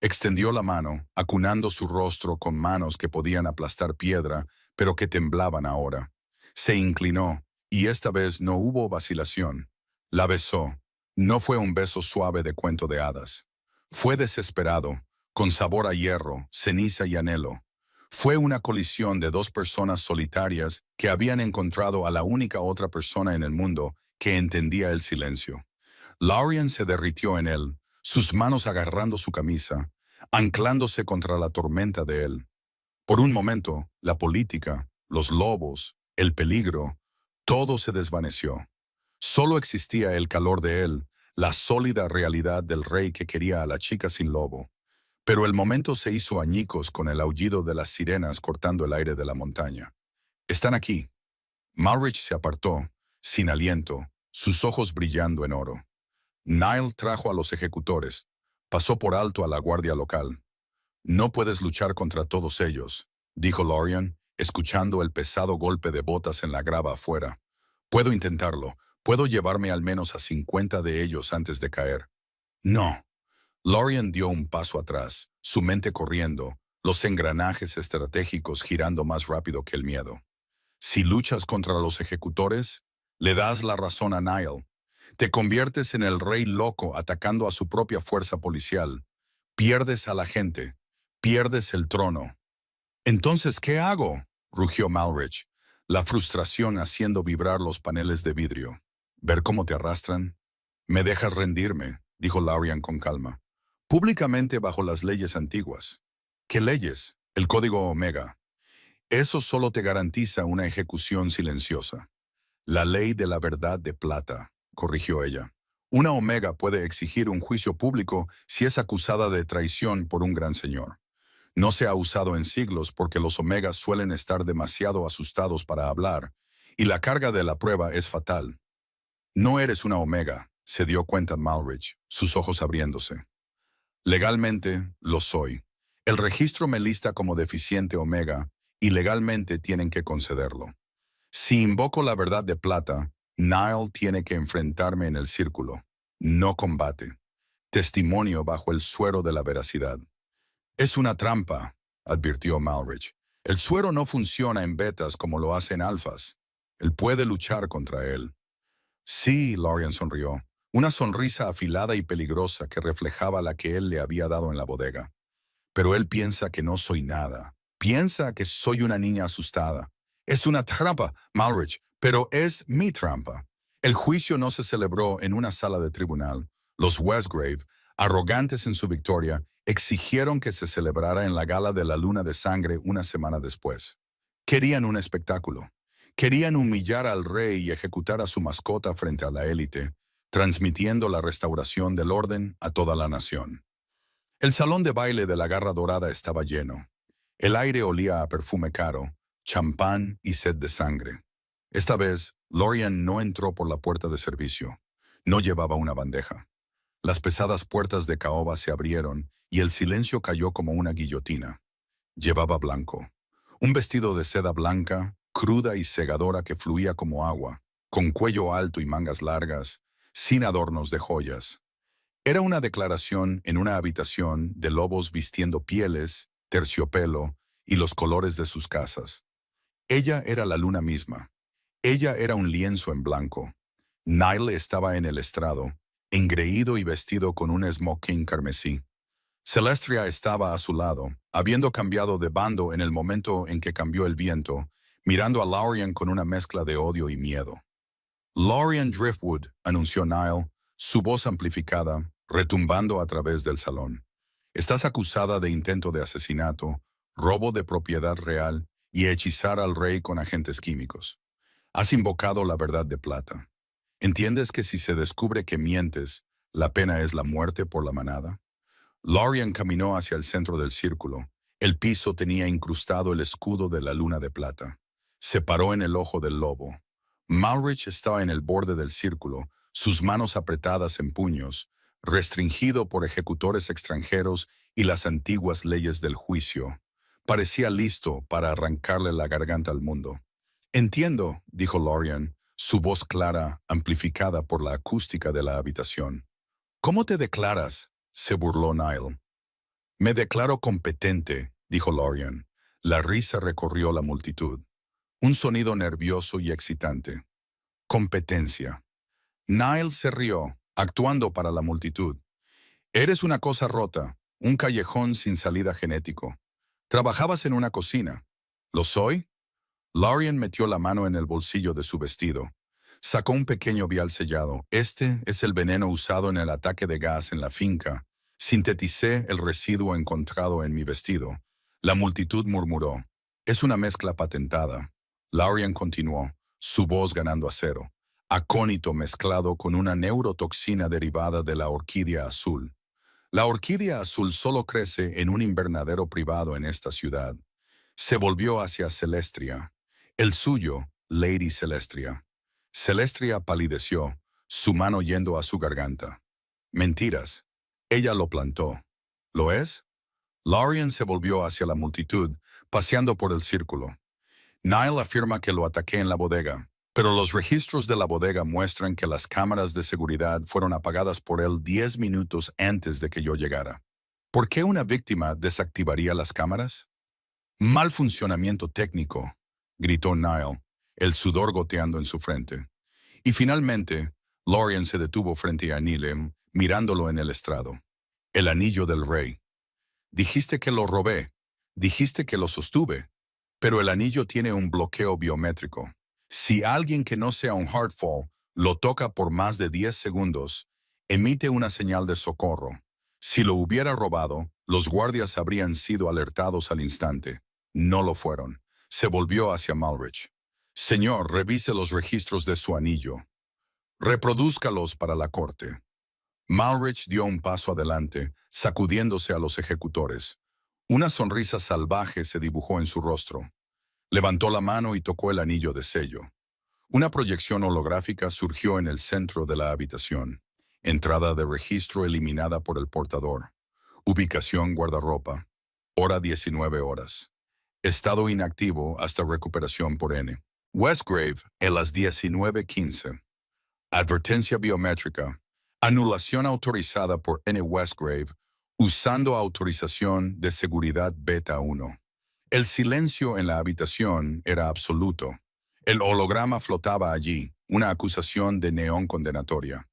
Extendió la mano, acunando su rostro con manos que podían aplastar piedra, pero que temblaban ahora. Se inclinó, y esta vez no hubo vacilación. La besó. No fue un beso suave de cuento de hadas. Fue desesperado, con sabor a hierro, ceniza y anhelo. Fue una colisión de dos personas solitarias que habían encontrado a la única otra persona en el mundo que entendía el silencio. Lorian se derritió en él, sus manos agarrando su camisa, anclándose contra la tormenta de él. Por un momento, la política, los lobos, el peligro, todo se desvaneció. Solo existía el calor de él, la sólida realidad del rey que quería a la chica sin lobo. Pero el momento se hizo añicos con el aullido de las sirenas cortando el aire de la montaña. Están aquí. Malrich se apartó, sin aliento, sus ojos brillando en oro. Nile trajo a los ejecutores. Pasó por alto a la guardia local. No puedes luchar contra todos ellos, dijo Lorian, escuchando el pesado golpe de botas en la grava afuera. Puedo intentarlo. Puedo llevarme al menos a 50 de ellos antes de caer. No. Lorian dio un paso atrás, su mente corriendo, los engranajes estratégicos girando más rápido que el miedo. Si luchas contra los ejecutores, le das la razón a Nile. Te conviertes en el rey loco atacando a su propia fuerza policial. Pierdes a la gente. Pierdes el trono. Entonces, ¿qué hago?, rugió Malrich, la frustración haciendo vibrar los paneles de vidrio. ¿Ver cómo te arrastran? Me dejas rendirme, dijo Lorian con calma. Públicamente bajo las leyes antiguas. ¿Qué leyes? El Código Omega. Eso solo te garantiza una ejecución silenciosa. La ley de la verdad de plata, corrigió ella. Una Omega puede exigir un juicio público si es acusada de traición por un gran señor. No se ha usado en siglos porque los Omegas suelen estar demasiado asustados para hablar, y la carga de la prueba es fatal. No eres una Omega, se dio cuenta Malrich, sus ojos abriéndose. Legalmente, lo soy. El registro me lista como deficiente Omega, y legalmente tienen que concederlo. Si invoco la verdad de plata, Nile tiene que enfrentarme en el círculo, no combate. Testimonio bajo el suero de la veracidad. Es una trampa, advirtió Malrich. El suero no funciona en betas como lo hace en alfas. Él puede luchar contra él. Sí, Lorian sonrió. Una sonrisa afilada y peligrosa que reflejaba la que él le había dado en la bodega. Pero él piensa que no soy nada. Piensa que soy una niña asustada. Es una trampa, Malrich, pero es mi trampa. El juicio no se celebró en una sala de tribunal. Los Westgrave Arrogantes en su victoria, exigieron que se celebrara en la gala de la Luna de Sangre una semana después. Querían un espectáculo. Querían humillar al rey y ejecutar a su mascota frente a la élite, transmitiendo la restauración del orden a toda la nación. El salón de baile de la Garra Dorada estaba lleno. El aire olía a perfume caro, champán y sed de sangre. Esta vez, Lorien no entró por la puerta de servicio. No llevaba una bandeja. Las pesadas puertas de caoba se abrieron y el silencio cayó como una guillotina. Llevaba blanco. Un vestido de seda blanca, cruda y segadora que fluía como agua, con cuello alto y mangas largas, sin adornos de joyas. Era una declaración en una habitación de lobos vistiendo pieles, terciopelo y los colores de sus casas. Ella era la luna misma. Ella era un lienzo en blanco. Nile estaba en el estrado, engreído y vestido con un smoking carmesí. Celestria estaba a su lado, habiendo cambiado de bando en el momento en que cambió el viento, mirando a Lorien con una mezcla de odio y miedo. Lorien Driftwood, anunció Nile, su voz amplificada, retumbando a través del salón. Estás acusada de intento de asesinato, robo de propiedad real y hechizar al rey con agentes químicos. Has invocado la verdad de plata. ¿Entiendes que si se descubre que mientes, la pena es la muerte por la manada? Lorien caminó hacia el centro del círculo. El piso tenía incrustado el escudo de la luna de plata. Se paró en el ojo del lobo. Malrich estaba en el borde del círculo, sus manos apretadas en puños, restringido por ejecutores extranjeros y las antiguas leyes del juicio. Parecía listo para arrancarle la garganta al mundo. Entiendo, dijo Lorien, su voz clara, amplificada por la acústica de la habitación. ¿Cómo te declaras?, se burló Nile. Me declaro competente, dijo Lorien. La risa recorrió la multitud. Un sonido nervioso y excitante. Competencia. Nile se rió, actuando para la multitud. Eres una cosa rota, un callejón sin salida genético. Trabajabas en una cocina. ¿Lo soy? Lorien metió la mano en el bolsillo de su vestido. Sacó un pequeño vial sellado. Este es el veneno usado en el ataque de gas en la finca. Sinteticé el residuo encontrado en mi vestido. La multitud murmuró. Es una mezcla patentada. Lorien continuó, su voz ganando acero. Acónito mezclado con una neurotoxina derivada de la orquídea azul. La orquídea azul solo crece en un invernadero privado en esta ciudad. Se volvió hacia Celestria. El suyo, Lady Celestria. Celestria palideció, su mano yendo a su garganta. Mentiras. Ella lo plantó. ¿Lo es? Lorien se volvió hacia la multitud, paseando por el círculo. Nile afirma que lo ataqué en la bodega, pero los registros de la bodega muestran que las cámaras de seguridad fueron apagadas por él 10 minutos antes de que yo llegara. ¿Por qué una víctima desactivaría las cámaras? Mal funcionamiento técnico, gritó Nile, el sudor goteando en su frente. Y finalmente, Lorien se detuvo frente a Nile, mirándolo en el estrado. El anillo del rey. Dijiste que lo robé, dijiste que lo sostuve, pero el anillo tiene un bloqueo biométrico. Si alguien que no sea un Hardfall lo toca por más de 10 segundos, emite una señal de socorro. Si lo hubiera robado, los guardias habrían sido alertados al instante. No lo fueron. Se volvió hacia Malrich. Señor, revise los registros de su anillo. Reprodúzcalos para la corte. Malrich dio un paso adelante, sacudiéndose a los ejecutores. Una sonrisa salvaje se dibujó en su rostro. Levantó la mano y tocó el anillo de sello. Una proyección holográfica surgió en el centro de la habitación. Entrada de registro eliminada por el portador. Ubicación guardarropa. Hora 19 horas. Estado inactivo hasta recuperación por N. Westgrave a las 19:15. Advertencia biométrica. Anulación autorizada por N. Westgrave usando autorización de seguridad Beta 1. El silencio en la habitación era absoluto. El holograma flotaba allí, una acusación de neón condenatoria.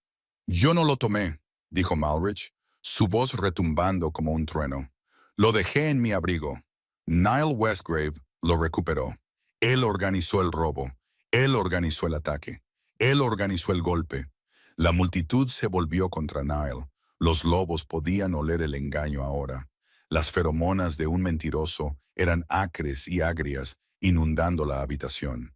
Yo no lo tomé, dijo Malrich, su voz retumbando como un trueno. Lo dejé en mi abrigo. Nile Westgrave lo recuperó. Él organizó el robo. Él organizó el ataque. Él organizó el golpe. La multitud se volvió contra Nile. Los lobos podían oler el engaño ahora. Las feromonas de un mentiroso eran acres y agrias, inundando la habitación.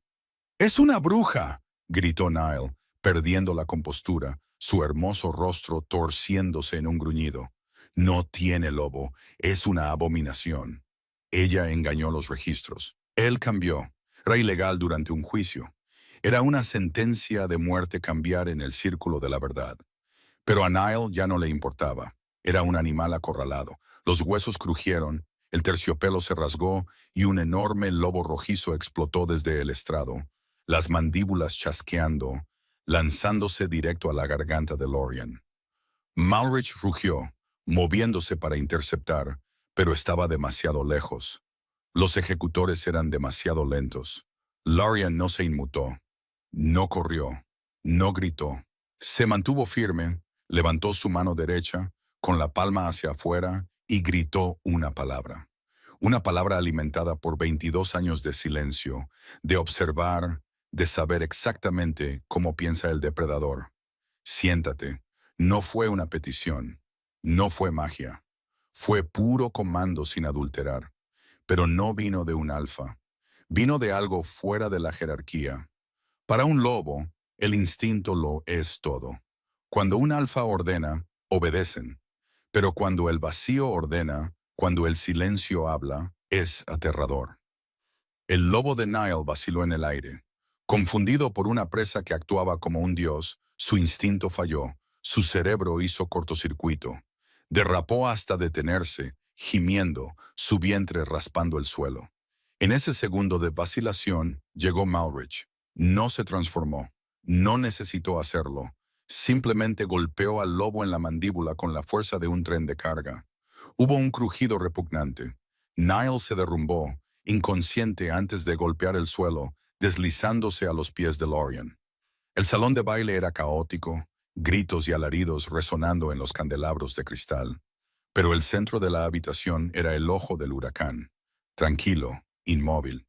¡Es una bruja!, gritó Nile, perdiendo la compostura, su hermoso rostro torciéndose en un gruñido. No tiene lobo, es una abominación. Ella engañó los registros. Él cambió. Era ilegal durante un juicio. Era una sentencia de muerte cambiar en el círculo de la verdad. Pero a Nile ya no le importaba. Era un animal acorralado. Los huesos crujieron, el terciopelo se rasgó y un enorme lobo rojizo explotó desde el estrado, las mandíbulas chasqueando, lanzándose directo a la garganta de Lorien. Malrich rugió, moviéndose para interceptar, pero estaba demasiado lejos. Los ejecutores eran demasiado lentos. Lorien no se inmutó, no corrió, no gritó. Se mantuvo firme, levantó su mano derecha, con la palma hacia afuera, y gritó una palabra. Una palabra alimentada por 22 años de silencio, de observar, de saber exactamente cómo piensa el depredador. Siéntate. No fue una petición. No fue magia. Fue puro comando sin adulterar. Pero no vino de un alfa. Vino de algo fuera de la jerarquía. Para un lobo, el instinto lo es todo. Cuando un alfa ordena, obedecen. Pero cuando el vacío ordena, cuando el silencio habla, es aterrador. El lobo de Nile vaciló en el aire. Confundido por una presa que actuaba como un dios, su instinto falló, su cerebro hizo cortocircuito. Derrapó hasta detenerse, gimiendo, su vientre raspando el suelo. En ese segundo de vacilación llegó Malrich. No se transformó, no necesitó hacerlo. Simplemente golpeó al lobo en la mandíbula con la fuerza de un tren de carga. Hubo un crujido repugnante. Nile se derrumbó, inconsciente antes de golpear el suelo, deslizándose a los pies de Lorien. El salón de baile era caótico, gritos y alaridos resonando en los candelabros de cristal. Pero el centro de la habitación era el ojo del huracán, tranquilo, inmóvil.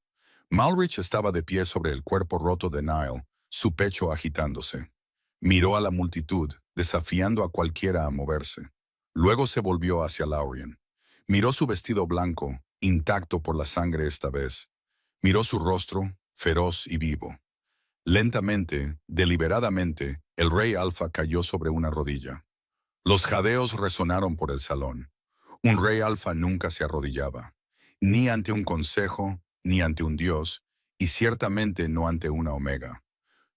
Malrich estaba de pie sobre el cuerpo roto de Nile, su pecho agitándose. Miró a la multitud, desafiando a cualquiera a moverse. Luego se volvió hacia Lorien. Miró su vestido blanco, intacto por la sangre esta vez. Miró su rostro, feroz y vivo. Lentamente, deliberadamente, el rey alfa cayó sobre una rodilla. Los jadeos resonaron por el salón. Un rey alfa nunca se arrodillaba, ni ante un consejo, ni ante un dios, y ciertamente no ante una omega.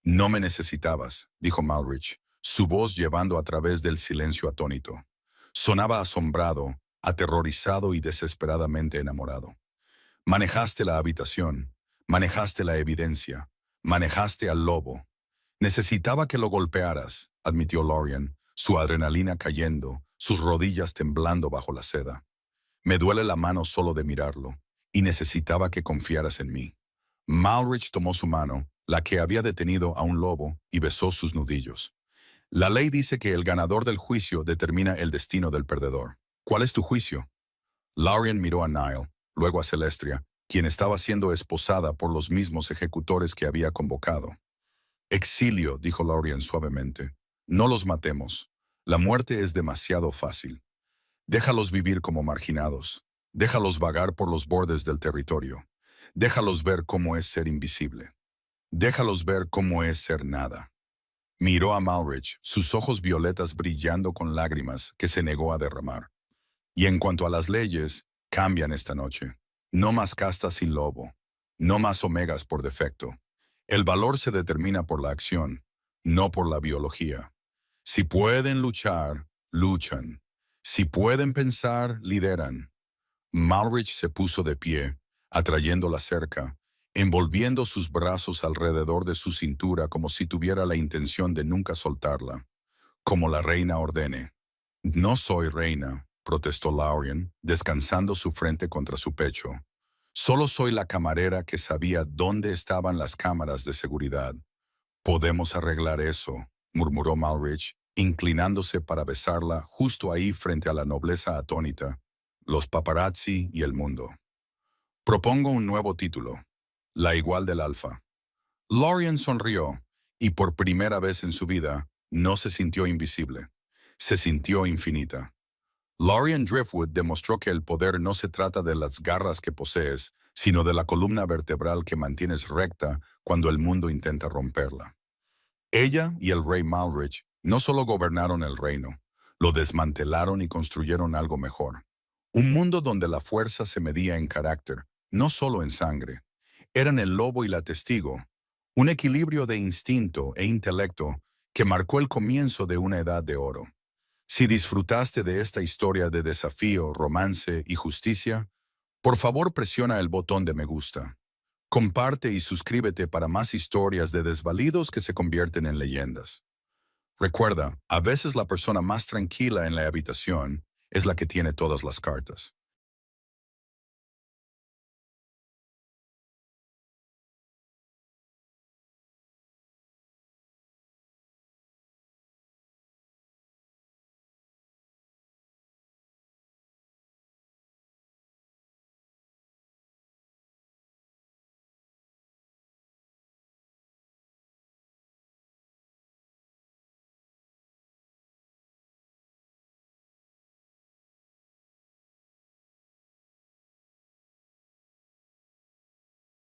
No me necesitabas, dijo Malrich, su voz llevando a través del silencio atónito. Sonaba asombrado, aterrorizado y desesperadamente enamorado. Manejaste la habitación, manejaste la evidencia, manejaste al lobo. Necesitaba que lo golpearas, admitió Lorien, su adrenalina cayendo, sus rodillas temblando bajo la seda. Me duele la mano solo de mirarlo, y necesitaba que confiaras en mí. Malrich tomó su mano, la que había detenido a un lobo, y besó sus nudillos. La ley dice que el ganador del juicio determina el destino del perdedor. ¿Cuál es tu juicio? Lorien miró a Nile, luego a Celestria, quien estaba siendo esposada por los mismos ejecutores que había convocado. Exilio, dijo Lorien suavemente. No los matemos. La muerte es demasiado fácil. Déjalos vivir como marginados. Déjalos vagar por los bordes del territorio. Déjalos ver cómo es ser invisible. Déjalos ver cómo es ser nada. Miró a Malrich, sus ojos violetas brillando con lágrimas que se negó a derramar. Y en cuanto a las leyes, cambian esta noche. No más castas sin lobo. No más omegas por defecto. El valor se determina por la acción, no por la biología. Si pueden luchar, luchan. Si pueden pensar, lideran. Malrich se puso de pie, atrayéndola cerca, envolviendo sus brazos alrededor de su cintura como si tuviera la intención de nunca soltarla. Como la reina ordene. No soy reina, protestó Lorien, descansando su frente contra su pecho. Solo soy la camarera que sabía dónde estaban las cámaras de seguridad. Podemos arreglar eso, murmuró Malrich, inclinándose para besarla justo ahí frente a la nobleza atónita, los paparazzi y el mundo. Propongo un nuevo título, La igual del alfa. Lorien sonrió, y por primera vez en su vida, no se sintió invisible. se sintió infinita. Lorian Driftwood demostró que el poder no se trata de las garras que posees, sino de la columna vertebral que mantienes recta cuando el mundo intenta romperla. Ella y el rey Malrich no solo gobernaron el reino, lo desmantelaron y construyeron algo mejor. Un mundo donde la fuerza se medía en carácter, no solo en sangre. Eran el lobo y la testigo, un equilibrio de instinto e intelecto que marcó el comienzo de una edad de oro. Si disfrutaste de esta historia de desafío, romance y justicia, por favor presiona el botón de me gusta. Comparte y suscríbete para más historias de desvalidos que se convierten en leyendas. Recuerda, a veces la persona más tranquila en la habitación es la que tiene todas las cartas.